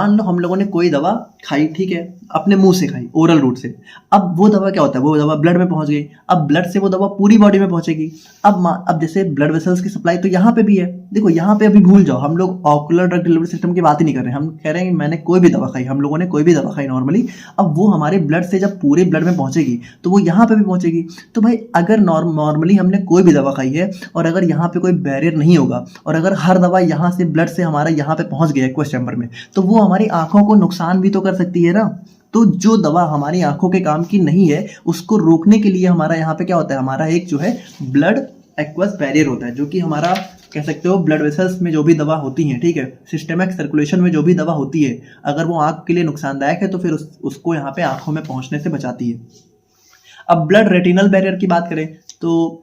लो हम लोगों ने कोई दवा खाई, ठीक है, अपने मुंह से खाई, ओरल रूट से। अब वो दवा क्या होता है? वो दवा ब्लड में पहुंच गई। अब ब्लड से वो दवा पूरी बॉडी में पहुंचेगी। अब जैसे ब्लड वेसल्स की सप्लाई तो यहाँ पे भी है। देखो यहाँ पे अभी भूल जाओ, हम लोग ऑक्यूलर ड्रग डिलीवरी सिस्टम की बात ही नहीं कर रहे हैं। हम कह रहे हैं मैंने कोई भी दवा खाई, हम लोगों ने कोई भी दवा खाई नॉर्मली, अब वो हमारे ब्लड से जब पूरे ब्लड में पहुंचेगी तो वो यहाँ पे भी पहुंचेगी। तो भाई अगर नॉर्मली हमने कोई भी दवा खाई है और अगर यहाँ पे कोई बैरियर नहीं होगा और अगर हर दवा यहाँ से ब्लड से हमारा यहाँ पे पहुंच गया एक्वस चैम्बर में, तो वो हमारी आंखों को नुकसान भी तो कर सकती है ना। तो जो दवा हमारी आंखों के काम की नहीं है उसको रोकने के लिए हमारा यहाँ पे क्या होता है? हमारा एक जो है ब्लड एक्वस बैरियर होता है, जो कि हमारा कह सकते हो ब्लड वेसल्स में जो भी दवा होती है, ठीक है, सिस्टमिक सर्कुलेशन में जो भी दवा होती है, अगर वो आंख के लिए नुकसानदायक है तो फिर उसको यहाँ पे आंखों में पहुंचने से बचाती है। अब ब्लड रेटिनल बैरियर की बात करें तो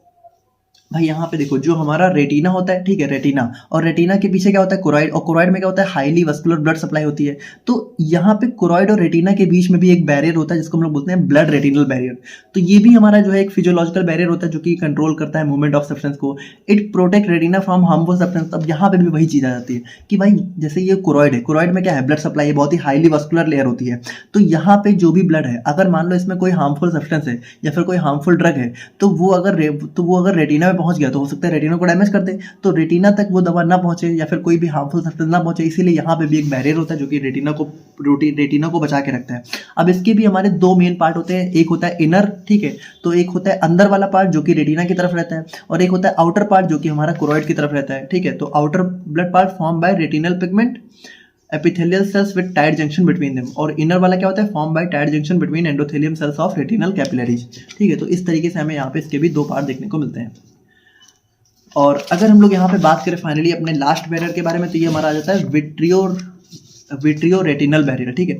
भाई यहाँ पे देखो जो हमारा रेटिना होता है, ठीक है, रेटिना, और रेटिना के पीछे क्या होता है? कोरॉइड, और कोरॉइड में क्या होता है? हाईली वस्कुलर ब्लड सप्लाई होती है। तो यहाँ पे कोरॉइड और रेटिना के बीच में भी एक बैरियर होता है जिसको हम लोग बोलते हैं ब्लड रेटिनल बैरियर। तो ये भी हमारा जो है एक फिजियोलॉजिकल बैरियर होता है जो कि कंट्रोल करता है मूवमेंट ऑफ सब्सटेंस को। It protect retina from harmful substance. अब यहाँ पे भी वही चीज आ जाती है कि भाई जैसे ये कोरॉइड है, कोरॉइड में क्या है? ब्लड सप्लाई है, बहुत ही हाईली वस्कुलर लेयर होती है। तो यहाँ पे जो भी ब्लड है, अगर मान लो इसमें कोई हार्मफुल सब्सटेंस है या फिर कोई हार्मफुल ड्रग है, तो वो अगर रेटिना में पहुंच गया तो हो सकता है रेटिना को डैमेज कर दे, तो रेटिना तक वो दवा ना पहुंचे या फिर कोई भी हार्मफुल सब्सटेंस ना पहुंचे। इसीलिए यहाँ पे भी एक बैरियर होता है जो कि रेटिना को बचा के रखता है। अब इसके भी हमारे दो मेन पार्ट होते हैं, एक होता है इनर, ठीक है, तो एक होता है अंदर वाला पार्ट जो कि रेटिना की तरफ रहता है, और एक होता है आउटर पार्ट जो कि हमारा कोरॉइड की तरफ रहता है, ठीक है। तो outer blood part form by retinal pigment epithelial cells with tight junction between them, और इनर वाला क्या होता है? Form by tight junction between endothelium cells of retinal capillaries, ठीक है। तो इस तरीके से हमें यहाँ पे इसके भी दो पार्ट देखने को मिलते हैं। और अगर हम लोग यहाँ पे बात करें फाइनली अपने लास्ट बैरियर के बारे में, तो ये हमारा आ जाता है विट्रियो रेटिनल बैरियर, ठीक है,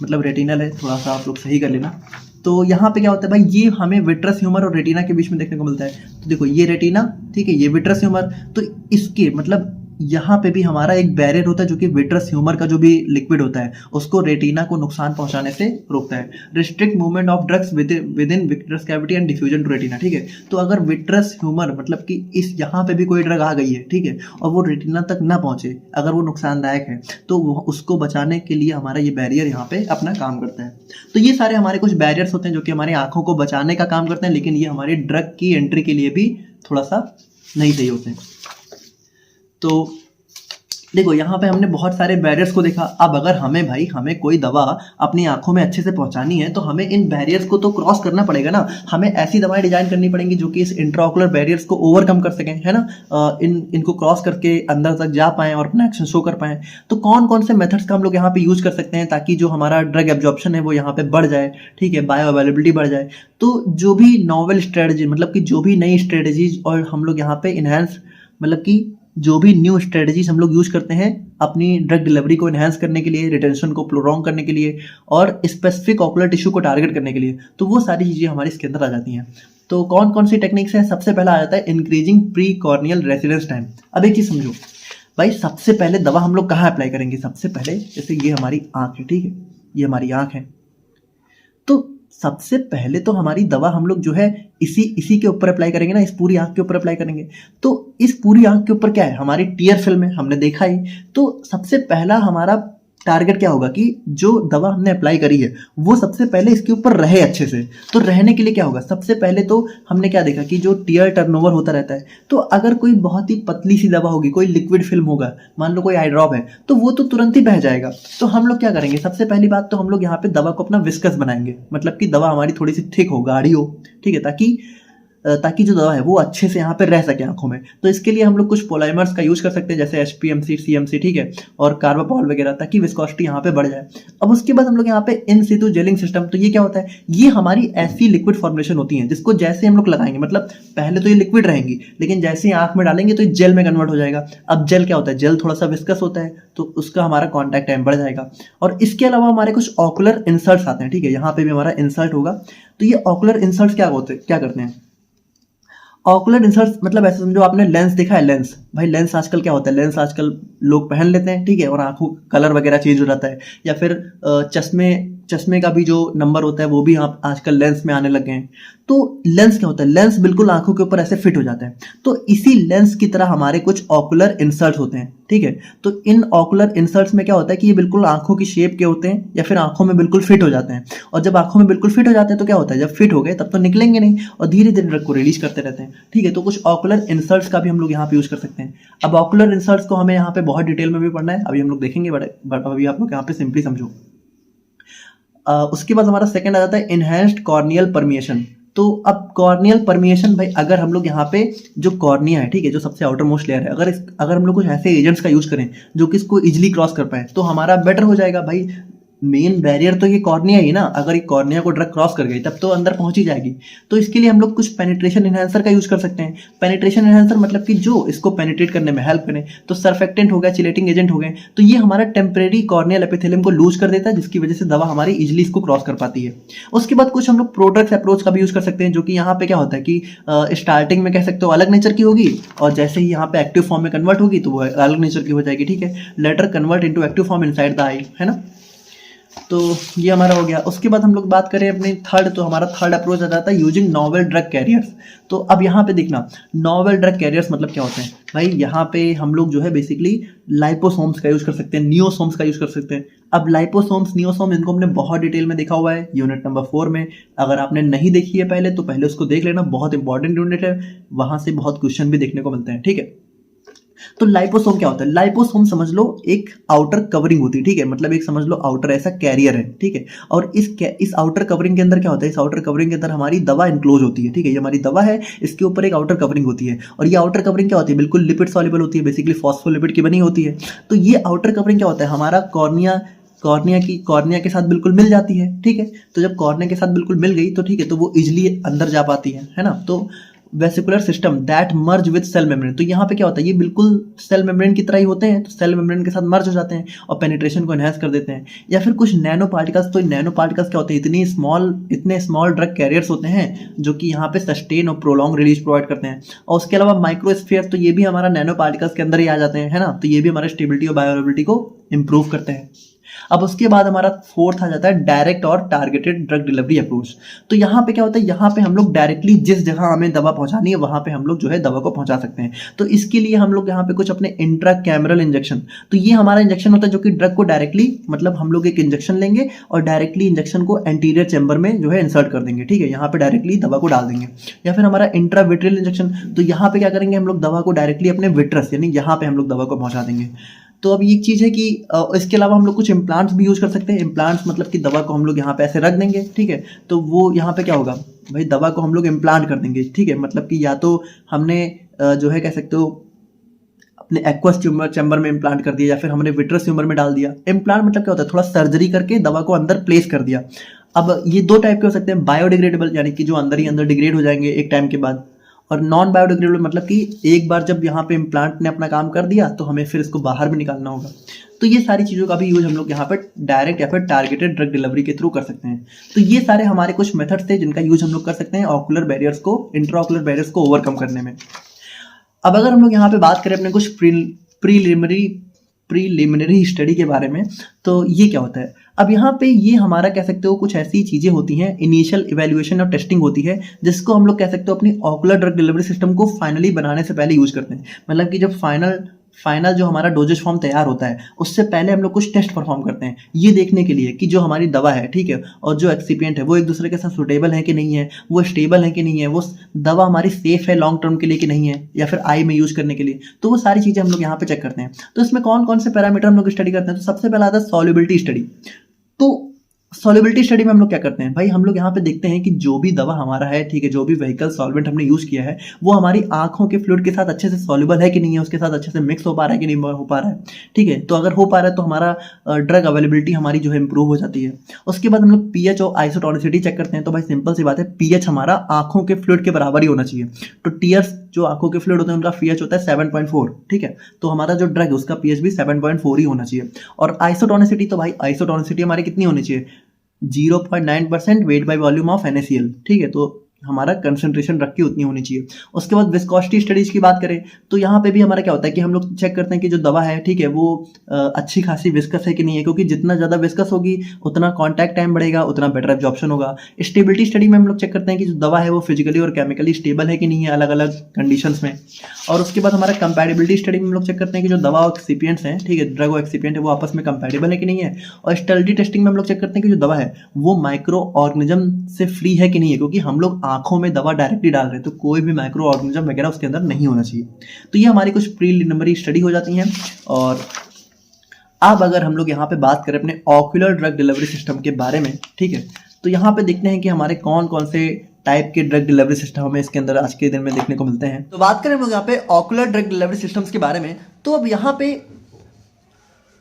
मतलब रेटिनल है, थोड़ा सा आप लोग सही कर लेना। तो यहाँ पे क्या होता है भाई, ये हमें विट्रस ह्यूमर और रेटिना के बीच में देखने को मिलता है। तो देखो ये रेटिना, ठीक है, ये विट्रस ह्यूमर, तो इसके मतलब यहाँ पे भी हमारा एक बैरियर होता है जो कि विट्रस ह्यूमर का जो भी लिक्विड होता है उसको रेटिना को नुकसान पहुंचाने से रोकता है। Restrict movement of drugs within vitreous cavity and diffusion to retina, ठीक है। तो अगर विट्रस ह्यूमर मतलब कि इस यहाँ पे भी कोई ड्रग आ गई है, ठीक है, और वो रेटिना तक ना पहुंचे, अगर वो नुकसानदायक है, तो उसको बचाने के लिए हमारा ये बैरियर यहाँ पे अपना काम करता है। तो ये सारे हमारे कुछ बैरियर्स होते हैं जो कि हमारी आंखों को बचाने का काम करते हैं, लेकिन ये हमारी ड्रग की एंट्री के लिए भी थोड़ा सा नहीं सही होते हैं। तो देखो यहाँ पे हमने बहुत सारे बैरियर्स को देखा। अब अगर हमें कोई दवा अपनी आंखों में अच्छे से पहुंचानी है तो हमें इन बैरियर्स को तो क्रॉस करना पड़ेगा ना। हमें ऐसी दवाएं डिजाइन करनी पड़ेंगी जो कि इस इंट्राऑकुलर बैरियर्स को ओवरकम कर सकें, है ना, इनको क्रॉस करके अंदर तक जा पाएं और अपना एक्शन शो कर पाएं। तो कौन कौन से मेथड्स का हम लोग यहाँ पे यूज कर सकते हैं ताकि जो हमारा ड्रग एब्जॉर्प्शन है वो यहाँ पे बढ़ जाए, ठीक है, बायो अवेलेबिलिटी बढ़ जाए। तो जो भी नॉवेल स्ट्रेटजी मतलब कि जो भी नई स्ट्रेटजीज और हम लोग यहाँ पे इनहेंस मतलब कि जो भी न्यू स्ट्रेटजीज हम लोग यूज करते हैं अपनी ड्रग डिलीवरी को एनहांस करने के लिए, रिटेंशन को प्रोलॉन्ग करने के लिए और स्पेसिफिक ऑकुलर टिश्यू को टारगेट करने के लिए, तो वो सारी चीज़ें हमारे इसके अंदर आ जाती हैं। तो कौन कौन सी टेक्निक्स हैं? सबसे पहला आ जाता है increasing pre corneal residence time. अब एक चीज़ समझो भाई, सबसे पहले दवा हम लोग कहाँ अप्लाई करेंगे? सबसे पहले जैसे ये हमारी आँख है, ठीक है, ये हमारी आँख है, तो सबसे पहले तो हमारी दवा हम लोग जो है इसी के ऊपर अप्लाई करेंगे ना, इस पूरी आंख के ऊपर अप्लाई करेंगे। तो इस पूरी आंख के ऊपर क्या है? हमारी टीयर फिल्म है, हमने देखा ही। तो सबसे पहला हमारा टारगेट क्या होगा कि जो दवा हमने अप्लाई करी है वो सबसे पहले इसके ऊपर रहे अच्छे से। तो रहने के लिए क्या होगा, सबसे पहले तो हमने क्या देखा कि जो टीयर टर्नओवर होता रहता है, तो अगर कोई बहुत ही पतली सी दवा होगी, कोई लिक्विड फिल्म होगा, मान लो कोई आई ड्रॉप है, तो वो तो तुरंत ही बह जाएगा। तो हम लोग क्या करेंगे, सबसे पहली बात तो हम लोग यहाँ पे दवा को अपना विस्कस बनाएंगे, मतलब कि दवा हमारी थोड़ी सी थिक हो, गाढ़ी हो, ठीक है, ताकि जो दवा है वो अच्छे से यहाँ पे रह सके आंखों में। तो इसके लिए हम लोग कुछ पोलाइमर्स का यूज कर सकते हैं, जैसे HPMC, CMC, ठीक है, और कार्बापॉल वगैरह, ताकि विस्कोसिटी यहाँ पे बढ़ जाए। अब उसके बाद हम लोग यहाँ पे इन सितु जेलिंग सिस्टम, तो ये क्या होता है, ये हमारी ऐसी लिक्विड फॉर्मुलेशन होती है जिसको जैसे हम लोग लगाएंगे, मतलब पहले तो ये लिक्विड रहेंगी, लेकिन जैसे ही आंख में डालेंगे तो ये जेल में कन्वर्ट हो जाएगा। अब जेल क्या होता है, जेल थोड़ा सा विस्कस होता है, तो उसका हमारा कॉन्टैक्ट टाइम बढ़ जाएगा। और इसके अलावा हमारे कुछ ऑकुलर इंसर्ट्स आते हैं, ठीक है, यहाँ पे भी हमारा इंसर्ट होगा। तो ये ऑकुलर इंसर्ट्स क्या करते हैं, ऑकुलर इंसर्ट्स मतलब ऐसे समझो, आपने लेंस देखा है, लेंस भाई, लेंस आजकल क्या होता है, लेंस आजकल लोग पहन लेते हैं, ठीक है, और आंखों कलर वगैरह चेंज हो जाता है, या फिर चश्मे का भी जो नंबर होता है वो भी आप आजकल लेंस में आने लगे हैं। तो लेंस क्या होता है, लेंस बिल्कुल आंखों के ऊपर ऐसे फिट हो जाता है। तो इसी लेंस की तरह हमारे कुछ ऑकुलर इंसर्ट्स होते हैं, ठीक है। तो इन ऑकुलर इंसर्ट्स में क्या होता है कि ये बिल्कुल आंखों की शेप के होते हैं, या फिर आंखों में बिल्कुल फिट हो जाते हैं। और जब आंखों में बिल्कुल फिट हो जाते हैं तो क्या होता है, जब फिट हो गए तब तो निकलेंगे नहीं, और धीरे धीरे ड्रग को रिलीज करते रहते हैं, ठीक है। तो कुछ ऑकुलर इंसर्ट्स का भी हम लोग यहाँ पे यूज कर सकते हैं। अब ऑकुलर इंसर्ट्स को हमें यहाँ पे बहुत डिटेल में भी पढ़ना है, अभी हम लोग देखेंगे, बट अभी आप लोग यहाँ पे सिंपली समझो। उसके बाद हमारा सेकंड आ जाता है इनहेंस्ड कॉर्नियल परमिएशन। तो अब कॉर्नियल परमिएशन भाई, अगर हम लोग यहाँ पे जो कॉर्निया है, ठीक है, जो सबसे आउटर मोस्ट लेयर है, अगर हम लोग कुछ ऐसे एजेंट्स का यूज करें जो कि इसको इजिली क्रॉस कर पाए, तो हमारा बेटर हो जाएगा भाई। मेन बैरियर तो ये कॉर्निया ही ना, अगर ये कॉर्निया को ड्रग क्रॉस कर गई तब तो अंदर पहुंच ही जाएगी। तो इसके लिए हम लोग कुछ पेनिट्रेशन इनहेंसर का यूज कर सकते हैं। पेनिट्रेशन इनहेंसर मतलब कि जो इसको पेनिट्रेट करने में हेल्प करें, तो सर्फेक्टेंट हो गया, चिलेटिंग एजेंट हो गए, तो ये हमारा टेम्परेरी कॉर्नियल एपिथेलियम को लूज कर देता है, जिसकी वजह से दवा हमारी इजिली इसको क्रॉस कर पाती है। उसके बाद कुछ हम लोग प्रोडक्ट्स अप्रोच का भी यूज कर सकते हैं, जो कि यहाँ पे क्या होता है कि स्टार्टिंग में कह सकते हो अलग नेचर की होगी, और जैसे ही यहाँ पे एक्टिव फॉर्म में कन्वर्ट होगी तो वो अलग नेचर की हो जाएगी, ठीक है। Later convert into active form inside the eye, है ना। तो ये हमारा हो गया। उसके बाद हम लोग बात करें अपने थर्ड, तो हमारा थर्ड अप्रोच आ जाता है यूजिंग नॉवेल ड्रग कैरियर्स। तो अब यहाँ पे देखना, नॉवेल ड्रग कैरियर्स मतलब क्या होते हैं भाई, यहाँ पे हम लोग जो है बेसिकली लाइपोसोम्स का यूज कर सकते हैं, नियोसोम्स का यूज कर सकते हैं। अब लाइपोसोम्स, नियोसोम, इनको हमने बहुत डिटेल में देखा हुआ है यूनिट नंबर 4 में। अगर आपने नहीं देखी है पहले, तो पहले उसको देख लेना, बहुत इंपॉर्टेंट यूनिट है, वहां से बहुत क्वेश्चन भी देखने को मिलते हैं, ठीक है। तो लाइपोसोम क्या होता है, लाइपोसोम समझ लो एक आउटर कवरिंग होती है, ठीक है, मतलब एक समझ लो आउटर ऐसा कैरियर है, ठीक है। और इस आउटर कवरिंग के अंदर क्या होता है, इस आउटर कवरिंग के अंदर हमारी दवा इनक्लोज होती है, ठीक है। ये हमारी दवा है, इसके ऊपर एक आउटर कवरिंग होती है, और ये आउटर कवरिंग क्या होती है, बिल्कुल लिपिड सॉल्युबल होती है, बेसिकली फॉस्फोलिपिड की बनी होती है। तो ये आउटर कवरिंग क्या होता है, हमारा कॉर्निया के साथ बिल्कुल मिल जाती है, ठीक है। तो जब कॉर्निया के साथ बिल्कुल मिल गई तो ठीक है, तो वो इजिली अंदर जा पाती है ना। तो vesicular system that merge with cell membrane, तो यहाँ पे क्या होता है, ये बिल्कुल सेल मेम्ब्रेन की तरह ही होते हैं, तो सेल मेम्ब्रेन के साथ मर्ज हो जाते हैं और पेनिट्रेशन को एनहांस कर देते हैं। या फिर कुछ नैनो पार्टिकल्स, तो नैनो पार्टिकल्स क्या होते हैं, इतने स्मॉल ड्रग कैरियर्स होते हैं जो कि यहाँ पे सस्टेन और प्रोलॉन्ग रिलीज प्रोवाइड करते हैं। और उसके अलावा माइक्रोस्फीयर, तो ये भी हमारा नैनो पार्टिकल्स के अंदर ही आ जाते हैं, है ना। तो ये भी हमारे स्टेबिलिटी और बायोअवेलेबिलिटी को इंप्रूव करते हैं। अब उसके बाद हमारा फोर्थ आ जाता है डायरेक्ट और टारगेटेड ड्रग डिलीवरी अप्रोच। तो यहाँ पे क्या होता है, यहाँ पे हम लोग डायरेक्टली जिस जगह हमें दवा पहुंचानी है वहां पे हम लोग जो है दवा को पहुंचा सकते हैं। तो इसके लिए हम लोग यहाँ पे कुछ अपने इंट्रा कैमरल इंजेक्शन, तो ये हमारा इंजेक्शन होता है जो कि ड्रग को डायरेक्टली, मतलब हम लोग एक इंजेक्शन लेंगे और डायरेक्टली इंजेक्शन को एंटीरियर चैम्बर में जो है इंसर्ट कर देंगे, ठीक है, यहाँ पे डायरेक्टली दवा को डाल देंगे। या फिर हमारा इंट्रा विट्रियल इंजेक्शन, तो यहाँ पे क्या करेंगे, हम लोग दवा को डायरेक्टली अपने विट्रस यानी यहाँ पे हम लोग दवा को पहुंचा देंगे। तो अब ये चीज़ है कि इसके अलावा हम लोग कुछ इम्प्लांट्स भी यूज कर सकते हैं। इम्प्लांट्स मतलब कि दवा को हम लोग यहाँ पे ऐसे रख देंगे, ठीक है, तो वो यहाँ पे क्या होगा भाई, दवा को हम लोग इम्प्लांट कर देंगे, ठीक है। मतलब कि या तो हमने जो है कह सकते हो अपने एक्वस चैम्बर में इम्प्लांट कर दिया, या फिर हमने विट्रस ट्यूमर में डाल दिया। इम्प्लांट मतलब क्या होता है, थोड़ा सर्जरी करके दवा को अंदर प्लेस कर दिया। अब ये दो टाइप के हो सकते हैं, बायोडिग्रेडेबल यानी कि जो अंदर ही अंदर डिग्रेड हो जाएंगे एक टाइम के बाद, और नॉन बायोडिग्रेडेबल मतलब कि एक बार जब यहाँ पे इम्प्लांट ने अपना काम कर दिया तो हमें फिर इसको बाहर भी निकालना होगा। तो ये सारी चीज़ों का भी यूज हम लोग यहाँ पर डायरेक्ट या फिर टारगेटेड ड्रग डिलीवरी के थ्रू कर सकते हैं। तो ये सारे हमारे कुछ मेथड्स थे जिनका यूज हम लोग कर सकते हैं ऑकुलर बैरियर्स को, इंट्राऑकुलर बैरियर्स को ओवरकम करने में। अब अगर हम लोग यहाँ पे बात करें अपने कुछ प्रीलिमिनरी स्टडी के बारे में, तो ये क्या होता है, अब यहाँ पे ये हमारा कह सकते हो कुछ ऐसी चीज़ें होती हैं, इनिशियल इवैल्यूएशन और टेस्टिंग होती है, जिसको हम लोग कह सकते हो अपनी ऑकुलर ड्रग डिलीवरी सिस्टम को फाइनली बनाने से पहले यूज करते हैं। मतलब कि जब फाइनल जो हमारा डोजेज फॉर्म तैयार होता है उससे पहले हम लोग कुछ टेस्ट परफॉर्म करते हैं, ये देखने के लिए कि जो हमारी दवा है, ठीक है, और जो एक्सिपिएंट है वो एक दूसरे के साथ सुटेबल है कि नहीं है, वो स्टेबल है कि नहीं है, वो दवा हमारी सेफ है लॉन्ग टर्म के लिए कि नहीं है, या फिर आई में यूज करने के लिए। तो वो सारी चीजें हम लोग यहाँ पे चेक करते हैं। तो इसमें कौन कौन से पैरामीटर हम लोग स्टडी करते हैं? तो सबसे पहला आता है सॉल्युबिलिटी स्टडी। तो सॉल्युबिलिटी स्टडी में हम लोग क्या करते हैं भाई, हम लोग यहाँ पे देखते हैं कि जो भी दवा हमारा है, ठीक है, जो भी व्हीकल सॉल्वेंट हमने यूज किया है वो हमारी आंखों के फ्लूइड के साथ अच्छे से सॉल्युबल है कि नहीं है, उसके साथ अच्छे से मिक्स हो पा रहा है कि नहीं हो पा रहा है, ठीक है। तो अगर हो पा रहा है तो हमारा ड्रग अवेलेबिलिटी हमारी जो है इंप्रूव हो जाती है। उसके बाद हम लोग पीएच और आइसोटोनिसिटी चेक करते हैं। तो भाई सिंपल सी बात है, पीएच हमारा आंखों के फ्लूइड के बराबर ही होना चाहिए। तो टीयर्स जो आंखों के फ्लूइड होते हैं उनका पीएच होता है 7.4, ठीक है। तो हमारा जो ड्रग है उसका पीएच भी 7.4 ही होना चाहिए। और आइसोटोनिसिटी, तो भाई आइसोटोनिसिटी हमारी कितनी होनी चाहिए? 0.9% weight by volume of NaCl, ठीक है। तो हमारा कंसंट्रेशन रख के उतनी होनी चाहिए। उसके बाद विस्कोसिटी स्टडीज की बात करें तो यहाँ पे भी हमारा क्या होता है कि हम लोग चेक करते हैं कि जो दवा है, ठीक है, वो अच्छी खासी विस्कस है कि नहीं है, क्योंकि जितना ज़्यादा विस्कस होगी उतना कॉन्टैक्ट टाइम बढ़ेगा, उतना बेटर एब्जॉर्प्शन होगा। स्टेबिलिटी स्टडी में हम लोग चेक करते हैं कि जो दवा है वो फिजिकली और केमिकली स्टेबल है कि नहीं है अलग अलग कंडीशंस में। और उसके बाद हमारा कंपैटिबिलिटी स्टडी में हम लोग चेक करते हैं कि जो दवा और एक्सिपिएंट्स हैं, ठीक है, ड्रग और एक्सिपिएंट है वो आपस में कंपैटिबल है कि नहीं है। और स्टेरिलिटी टेस्टिंग में हम लोग चेक करते हैं कि जो दवा है वो माइक्रो ऑर्गेनिज्म से फ्री है कि नहीं है, क्योंकि हम लोग आंखों में दवा डायरेक्टली डाल रहे हैं तो कोई भी माइक्रो ऑर्गेनिज्म वगैरह उसके अंदर नहीं होना चाहिए। तो ये हमारी कुछ प्रीलिमिनरी स्टडी हो जाती हैं। और अब अगर हम लोग यहाँ पे बात करें अपने ऑक्यूलर ड्रग डिलीवरी सिस्टम के बारे में, ठीक है, तो यहाँ पे देखते हैं कि हमारे कौन कौन से टाइप के ड्रग डिलीवरी सिस्टम हमें इसके अंदर आज के दिन में देखने को मिलते हैं। तो बात करें हम लोग यहाँ पे ऑक्यूलर ड्रग डिलीवरी सिस्टम्स के बारे में, तो अब यहाँ पे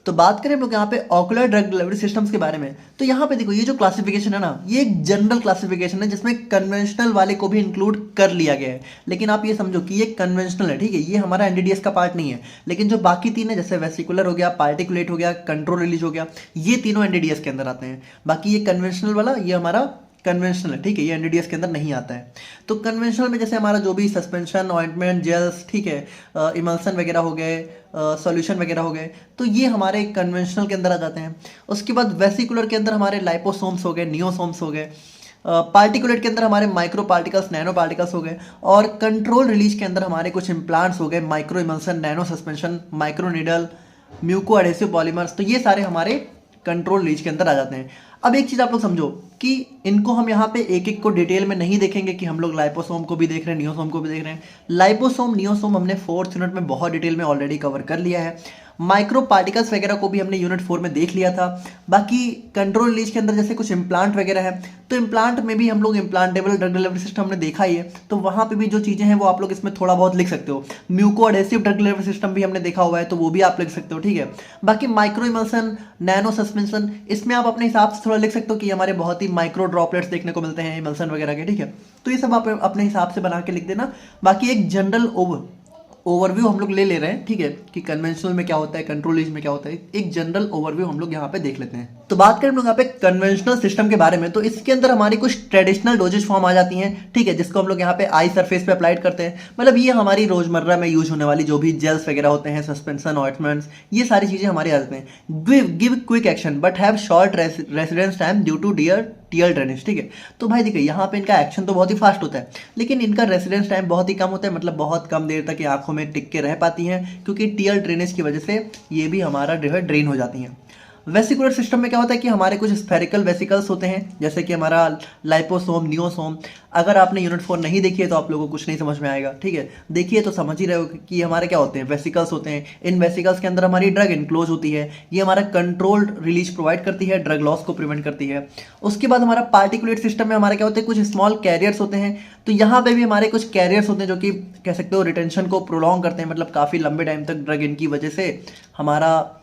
बात करें हम लोग यहाँ पे ऑक्यूलर ड्रग डिलीवरी सिस्टम्स के बारे में, तो यहाँ पे देखो ये जो क्लासिफिकेशन है ना, ये एक जनरल क्लासिफिकेशन है जिसमें कन्वेंशनल वाले को भी इंक्लूड कर लिया गया है। लेकिन आप ये समझो कि ये कन्वेंशनल है, ठीक है, ये हमारा एनडीडीएस का पार्ट नहीं है। लेकिन जो बाकी तीन है, जैसे वेसिकुलर हो गया, पार्टिकुलेट हो गया, कंट्रोल रिलीज हो गया, ये तीनों एनडीडीएस के अंदर आते हैं। बाकी ये कन्वेंशनल वाला ये हमारा कन्वेंशनल है, ठीक है, ये एनडीडीएस के अंदर नहीं आता है। तो कन्वेंशनल में जैसे हमारा जो भी सस्पेंशन, ऑइंटमेंट, जेल्स, ठीक है, इमल्सन वगैरह हो गए, सॉल्यूशन वगैरह हो गए, तो ये हमारे कन्वेंशनल के अंदर आ जाते हैं। उसके बाद वेसिकुलर के अंदर हमारे लाइपोसोम्स हो गए, नियोसोम्स हो गए, पार्टिकुलेट के अंदर हमारे माइक्रो पार्टिकल्स, नैनो पार्टिकल्स हो गए, और कंट्रोल रिलीज के अंदर हमारे कुछ इम्प्लांट्स हो गए, micro emulsion, nano suspension, micro needle, muco adhesive polymers. तो ये सारे हमारे कंट्रोल रिलीज के अंदर आ जाते हैं। अब एक चीज आप लोग समझो कि इनको हम यहाँ पे एक एक को डिटेल में नहीं देखेंगे कि हम लोग लाइपोसोम को भी देख रहे हैं, नियोसोम को भी देख रहे हैं। लाइपोसोम, नियोसोम हमने 4th यूनिट में बहुत डिटेल में ऑलरेडी कवर कर लिया है। माइक्रो पार्टिकल्स वगैरह को भी हमने यूनिट 4 में देख लिया था। बाकी कंट्रोल रिलीज के अंदर जैसे कुछ इम्प्लांट वगैरह है, तो इम्प्लांट में भी हम लोग इम्प्लांटेबल ड्रग डिलीवरी सिस्टम हमने देखा ही है, तो वहाँ पे भी जो चीज़ें हैं वो आप लोग इसमें थोड़ा बहुत लिख सकते हो। Muco adhesive drug delivery system भी हमने देखा हुआ है, तो वो भी आप लिख सकते हो, ठीक है। बाकी माइक्रो इमल्सन, नैनो सस्पेंशन, इसमें आप अपने हिसाब से थोड़ा लिख सकते हो कि हमारे बहुत ही माइक्रो ड्रॉपलेट्स देखने को मिलते हैं इमल्सन वगैरह के, ठीक है। तो ये सब आप अपने हिसाब से बना के लिख देना। बाकी एक जनरल ओवरव्यू हम लोग ले रहे हैं, ठीक है, कि कन्वेंशनल में क्या होता है, कंट्रोल रिलीज में क्या होता है, एक जनरल ओवरव्यू हम लोग यहाँ पे देख लेते हैं। तो बात करें हम लोग यहाँ पे कन्वेंशनल सिस्टम के बारे में, तो इसके अंदर हमारी कुछ ट्रेडिशनल डोजेज फॉर्म आ जाती हैं, ठीक है, जिसको हम लोग यहाँ पे आई सरफेस पे अप्लाइड करते हैं। मतलब ये हमारी रोजमर्रा में यूज होने वाली जो भी जेल्स वगैरह होते हैं, सस्पेंशन, ऑइंटमेंट्स, ये सारी चीजें हमारी आ जाती हैं। Give quick action but have short residence time due to TL drainage, ठीक है। तो भाई देखिए यहाँ पे इनका एक्शन तो बहुत ही फास्ट होता है, लेकिन इनका रेसिडेंस टाइम बहुत ही कम होता है, मतलब बहुत कम देर तक ये आंखों में टिक के रह पाती हैं, क्योंकि टीएल ड्रेनेज की वजह से ये भी हमारा जो है ड्रेन हो जाती हैं। वेसिकुलर सिस्टम में क्या होता है कि हमारे कुछ स्फेरिकल वेसिकल्स होते हैं, जैसे कि हमारा लाइपोसोम, नियोसोम। अगर आपने यूनिट 4 नहीं देखी है तो आप लोगों को कुछ नहीं समझ में आएगा, ठीक है। देखिए तो समझ ही रहे हो कि हमारे क्या होते हैं, वेसिकल्स होते हैं। इन वेसिकल्स के अंदर हमारी ड्रग इनक्लोज होती है, ये हमारा कंट्रोल्ड रिलीज प्रोवाइड करती है, ड्रग लॉस को प्रिवेंट करती है। उसके बाद हमारा पार्टिकुलेट सिस्टम में हमारे क्या होते हैं, कुछ स्मॉल कैरियर्स होते हैं। तो यहाँ पे भी हमारे कुछ कैरियर्स होते हैं जो कि कह सकते हो रिटेंशन को प्रोलॉन्ग करते हैं, मतलब काफ़ी लंबे टाइम तक ड्रग इनकी वजह से हमारा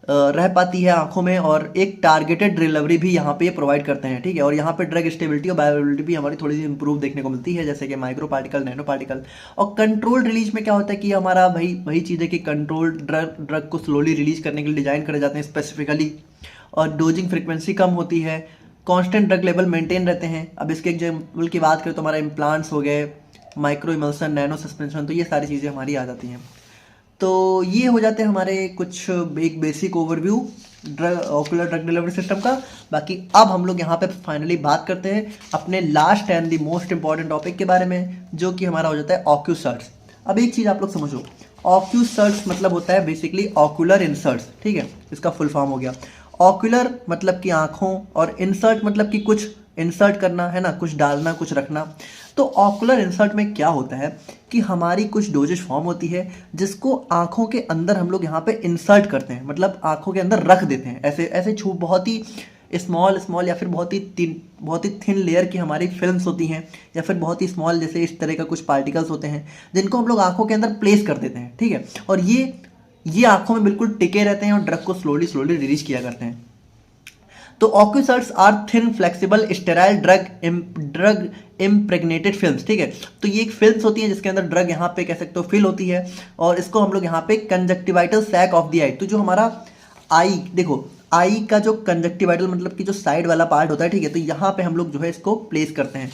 रह पाती है आंखों में, और एक टारगेटेड डिलीवरी भी यहाँ पे प्रोवाइड करते हैं, ठीक है। और यहाँ पे ड्रग स्टेबिलिटी और बायोअवेलेबिलिटी भी हमारी थोड़ी सी इंप्रूव देखने को मिलती है, जैसे कि माइक्रो पार्टिकल, नैनो पार्टिकल। और कंट्रोल रिलीज में क्या होता है कि हमारा वही चीज़ है कि कंट्रोल ड्रग को स्लोली रिलीज करने के लिए डिजाइन करे जाते हैं स्पेसिफिकली, और डोजिंग फ्रिक्वेंसी कम होती है, कॉन्स्टेंट ड्रग लेवल मेंटेन रहते हैं। अब इसके एग्जाम्पल की बात करें तो हमारा इम्प्लांट्स हो गए, माइक्रो इमल्सन, नैनो सस्पेंशन, तो ये सारी चीज़ें हमारी आ जाती हैं। तो ये हो जाते हैं हमारे कुछ एक basic overview ocular drug delivery system का। बाकी अब हम लोग यहाँ पे फाइनली बात करते हैं अपने last and the most important topic के बारे में, जो कि हमारा हो जाता है ऑक्यूसर्ट्स। अब एक चीज़ आप लोग समझो, ऑक्यूसर्ट्स मतलब होता है बेसिकली ऑक्यूलर इंसर्ट्स, ठीक है, इसका फुल फॉर्म हो गया। ऑक्यूलर मतलब कि आँखों, और इंसर्ट मतलब कि कुछ इंसर्ट करना है ना, कुछ डालना, कुछ रखना। तो ऑक्यूलर इंसर्ट में क्या होता है कि हमारी कुछ डोजेज फॉर्म होती है जिसको आँखों के अंदर हम लोग यहाँ पे इंसर्ट करते हैं, मतलब आँखों के अंदर रख देते हैं, ऐसे ऐसे छू बहुत ही स्मॉल स्मॉल या फिर बहुत ही थिन लेयर की हमारी फिल्म्स होती हैं, या फिर बहुत ही स्मॉल जैसे इस तरह का कुछ पार्टिकल्स होते हैं जिनको हम लोग आंखों के अंदर प्लेस कर देते हैं, ठीक है। और ये आंखों में बिल्कुल टिके रहते हैं और ड्रग को स्लोली स्लोली रिलीज किया करते हैं। तो ocuserts are thin flexible sterile drug impregnated films, ठीक है। तो ये एक फिल्म्स होती है जिसके अंदर ड्रग यहाँ पे कह सकते हो फिल होती है, और इसको हम लोग यहाँ पे कंजक्टिवाइटल सैक ऑफ द आई, तो जो हमारा आई, देखो आई का जो कंजक्टिवाइटल मतलब कि जो साइड वाला पार्ट होता है, ठीक है, तो यहाँ पे हम लोग जो है इसको प्लेस करते हैं।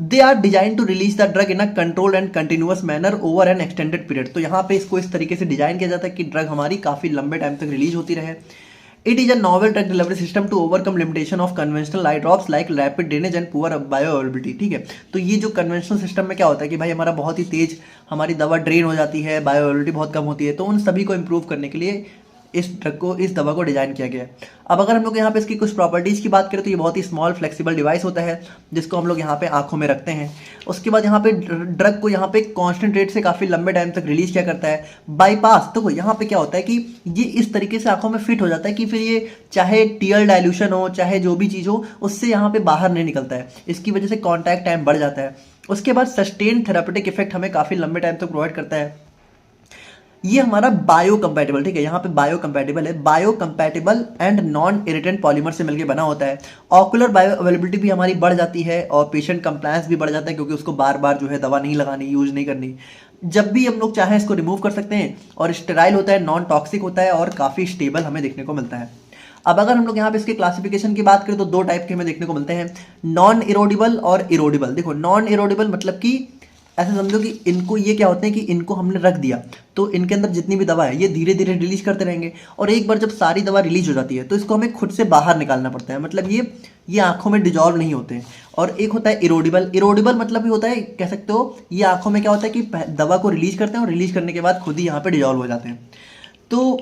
They are design to release the drug in a control and continuous manner over an extended period. तो यहाँ पे इसको इस तरीके से डिजाइन किया जाता है कि ड्रग हमारी काफी लंबे टाइम तक रिलीज होती रहे। It is a novel drug delivery system to overcome limitation of conventional eye drops like rapid drainage and poor bioavailability, ठीक है। तो ये जो कन्वेंशनल सिस्टम में क्या होता है कि भाई हमारा बहुत ही तेज हमारी दवा ड्रेन हो जाती है, बायोअवेलेबिलिटी बहुत कम होती है, तो उन सभी को इंप्रूव करने के लिए इस दवा को डिजाइन किया गया है। अब अगर हम लोग यहाँ पे इसकी कुछ प्रॉपर्टीज की बात करें तो ये बहुत ही स्मॉल फ्लेक्सिबल डिवाइस होता है जिसको हम लोग यहाँ पे आंखों में रखते हैं। उसके बाद यहाँ पे ड्रग को यहाँ पे कांस्टेंट रेट से काफी लंबे टाइम तक रिलीज किया करता है बाईपास। तो यहाँ पे क्या होता है कि ये इस तरीके से आंखों में फिट हो जाता है कि फिर ये चाहे टीएल डायल्यूशन हो, चाहे जो भी चीज हो, उससे यहाँ पे बाहर नहीं निकलता है। इसकी वजह से कॉन्टैक्ट टाइम बढ़ जाता है। उसके बाद सस्टेन थेरापेटिक इफेक्ट हमें काफी लंबे टाइम तक प्रोवाइड करता है। ये हमारा बायो कंपैटिबल, ठीक है, यहाँ पे बायो कंपैटिबल है, bio compatible and non irritant polymer से मिलकर बना होता है। ऑकुलर बायो अवेलेबिलिटी भी हमारी बढ़ जाती है और पेशेंट कंप्लायंस भी बढ़ जाता है क्योंकि उसको बार बार जो है दवा नहीं लगानी, यूज नहीं करनी, जब भी हम लोग चाहें इसको रिमूव कर सकते हैं। और स्टेराइल होता है, नॉन टॉक्सिक होता है और काफ़ी स्टेबल हमें देखने को मिलता है। अब अगर हम लोग यहाँ पे इसके क्लासिफिकेशन की बात करें तो दो टाइप के हमें देखने को मिलते हैं, नॉन इरोडेबल और इरोडेबल। देखो नॉन इरोडेबल मतलब कि ऐसे समझो कि इनको ये क्या होते हैं कि इनको हमने रख दिया तो इनके अंदर जितनी भी दवा है ये धीरे धीरे रिलीज करते रहेंगे, और एक बार जब सारी दवा रिलीज हो जाती है तो इसको हमें खुद से बाहर निकालना पड़ता है, मतलब ये आंखों में डिजॉल्व नहीं होते हैं। और एक होता है इरोडेबल, इरोडेबल मतलब भी होता है, कह सकते हो ये आंखों में क्या होता है कि दवा को रिलीज करते हैं और रिलीज करने के बाद खुद ही यहाँ पे डिजॉल्व हो जाते हैं। तो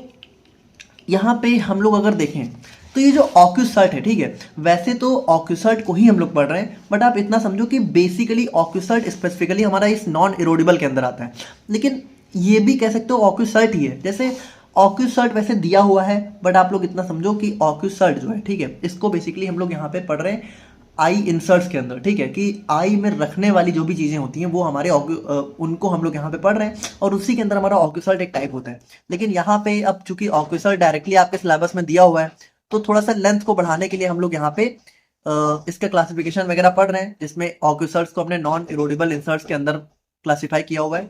यहाँ पे हम लोग अगर देखें तो ये जो ऑक्यूसर्ट है, ठीक है, वैसे तो ऑक्यूसर्ट को ही हम लोग पढ़ रहे हैं, बट आप इतना समझो कि बेसिकली ऑक्यूसर्ट स्पेसिफिकली हमारा इस नॉन इरोडेबल के अंदर आता है, लेकिन ये भी कह सकते हो ऑक्यूसर्ट ही है। जैसे ऑक्यूसर्ट वैसे दिया हुआ है, बट आप लोग इतना समझो कि ऑक्यूसर्ट जो है, ठीक है, इसको बेसिकली हम लोग यहाँ पे पढ़ रहे हैं आई इंसर्ट्स के अंदर, ठीक है, कि आई में रखने वाली जो भी चीज़ें होती हैं वो हमारे उनको हम लोग यहाँ पे पढ़ रहे हैं, और उसी के अंदर हमारा ऑक्यूसर्ट एक टाइप होता है। लेकिन यहाँ पे अब चूंकि ऑक्यूसर्ट डायरेक्टली आपके सिलेबस में दिया हुआ है तो थोड़ा सा लेंथ को बढ़ाने के लिए हम लोग यहाँ पे इसका क्लासिफिकेशन वगैरह पढ़ रहे हैं, जिसमें ऑक्यूसर्ट्स को अपने नॉन इरोडेबल इंसर्ट्स के अंदर क्लासिफाई किया हुआ है।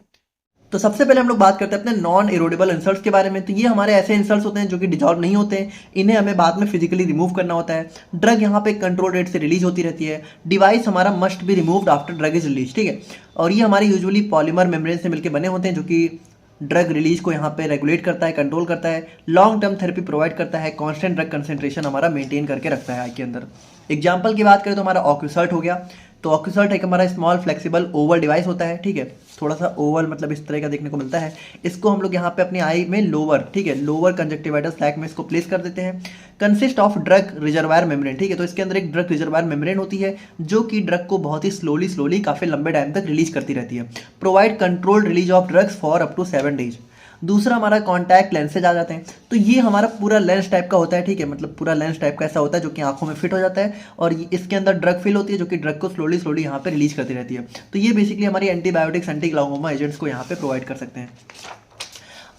तो सबसे पहले हम लोग बात करते हैं अपने नॉन इरोडेबल इंसर्ट्स के बारे में। तो ये हमारे ऐसे इंसर्ट्स होते हैं जो कि डिजॉल्व नहीं होते हैं, इन्हें हमें बाद में फिजिकली रिमूव करना होता है। ड्रग यहाँ पे कंट्रोल रेट से रिलीज होती रहती है। डिवाइस हमारा must be removed after drug is release, ठीक है, और ये हमारे यूजुअली पॉलीमर मेम्ब्रेन से मिलकर बने होते हैं जो कि ड्रग रिलीज को यहाँ पे रेगुलेट करता है, कंट्रोल करता है, लॉन्ग टर्म थेरेपी प्रोवाइड करता है, कांस्टेंट ड्रग कंसेंट्रेशन हमारा मेंटेन करके रखता है आई के अंदर। एग्जांपल की बात करें तो हमारा ऑक्यूसर्ट हो गया। तो ऑक्यूसर्ट एक हमारा स्मॉल फ्लेक्सिबल ओवल डिवाइस होता है, ठीक है, थोड़ा सा ओवल मतलब इस तरह का देखने को मिलता है। इसको हम लोग यहाँ पे अपनी आई में लोअर, ठीक है, लोअर कंजक्टिवाइटल सैक में इसको प्लेस कर देते हैं। Consist of drug reservoir membrane, ठीक है, तो इसके अंदर एक ड्रग रिजर्वायर मेम्ब्रेन होती है जो कि ड्रग को बहुत ही स्लोली काफी लंबे टाइम तक रिलीज करती रहती है। Provide controlled release of drugs for up to 7 days. दूसरा हमारा कॉन्टैक्ट लेंसेज आ जाते हैं। तो ये हमारा पूरा लेंस टाइप का होता है, ठीक है, मतलब पूरा लेंस टाइप का ऐसा होता है जो कि आंखों में फिट हो जाता है, और इसके अंदर ड्रग फिल होती है जो कि ड्रग को स्लोली यहाँ पे रिलीज करती रहती है। तो ये बेसिकली हमारी एंटीबायोटिक्स, एंटी ग्लाउकोमा एजेंट्स को यहाँ पे प्रोवाइड कर सकते हैं।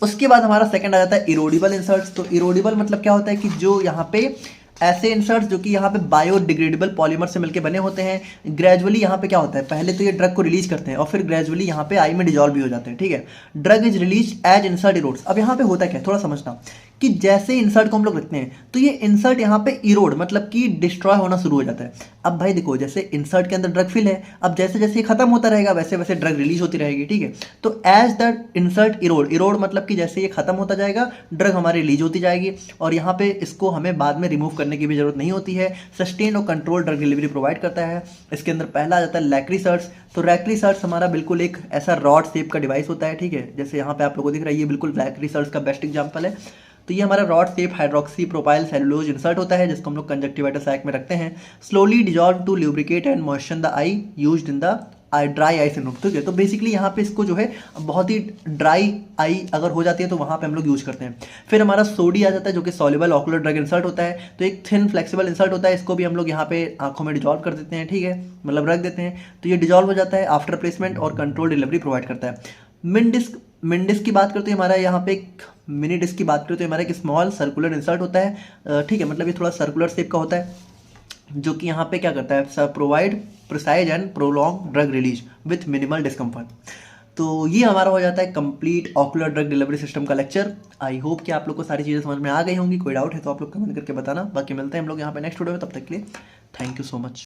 उसके बाद हमारा सेकंड आ जाता है इरोडेबल इंसर्ट्स। तो इरोडेबल मतलब क्या होता है कि जो यहाँ पे ऐसे इंसर्ट्स जो कि यहाँ पे बायोडिग्रेडेबल पॉलीमर से मिलकर बने होते हैं, ग्रेजुअली यहाँ पे क्या होता है, पहले तो ये ड्रग को रिलीज करते हैं और फिर ग्रेजुअली यहाँ पे आई में डिजॉल्व भी हो जाते हैं, ठीक है। Drug is release as insert erodes. अब यहाँ पे होता क्या है थोड़ा समझना कि जैसे इंसर्ट को हम लोग रखते हैं तो ये इंसर्ट यहाँ पे इरोड मतलब कि डिस्ट्रॉय होना शुरू हो जाता है। अब भाई देखो, जैसे इंसर्ट के अंदर ड्रग फिल है, अब जैसे जैसे ये खत्म होता रहेगा वैसे वैसे ड्रग रिलीज होती रहेगी, ठीक है। तो एज द इंसर्ट इरोड मतलब कि जैसे ये खत्म होता जाएगा ड्रग हमारी रिलीज होती जाएगी, और यहाँ पे इसको हमें बाद में रिमूव करने की भी जरूरत नहीं होती है। सस्टेन और कंट्रोल ड्रग डिलीवरी प्रोवाइड करता है। इसके अंदर पहला आ जाता है लैक्रीसर्ट्स। तो लैक्रीसर्ट्स हमारा बिल्कुल एक ऐसा रॉड शेप का डिवाइस होता है, ठीक है, जैसे यहाँ पे आप लोगों को दिख रहा है, ये बिल्कुल लैक्रीसर्ट्स का बेस्ट एग्जांपल है। तो ये हमारा rod shape hydroxy propyl cellulose insert होता है, जिसको हम लोग कंजक्टिवाइटिस सैक में रखते हैं। Slowly dissolve to lubricate and moisture the eye used in the dry eye syndrome, ठीक है। तो बेसिकली यहाँ पे इसको जो है बहुत ही ड्राई आई अगर हो जाती है तो वहाँ पे हम लोग यूज करते हैं। फिर हमारा सोडी आ जाता है जो कि सॉल्युबल ऑकुलर ड्रग इंसर्ट होता है। तो एक थिन फ्लेक्सिबल इंसर्ट होता है, इसको भी हम लोग यहाँ पे आंखों में डिजॉल्व कर देते हैं, ठीक है, मतलब रख देते हैं। तो ये डिजॉल्व हो जाता है आफ्टर प्लेसमेंट और कंट्रोल डिलीवरी प्रोवाइड करता है। मिन डिस्क की बात करते हैं, हमारा यहाँ पे एक मिनी डिस्क की बात करें तो हमारा एक स्मॉल सर्कुलर इंसर्ट होता है, ठीक है, मतलब ये थोड़ा सर्कुलर शेप का होता है, जो कि यहाँ पे क्या करता है, provide precise and prolong drug release with minimal discomfort. तो ये हमारा हो जाता है complete ocular drug delivery system का लेक्चर। आई होप कि आप लोग को सारी चीज़ें समझ में आ गई होंगी। कोई डाउट है तो आप लोग कमेंट करके बताना। बाकी मिलते हैं हम लोग यहाँ पे नेक्स्ट वीडियो में, तब तक के लिए थैंक यू सो मच।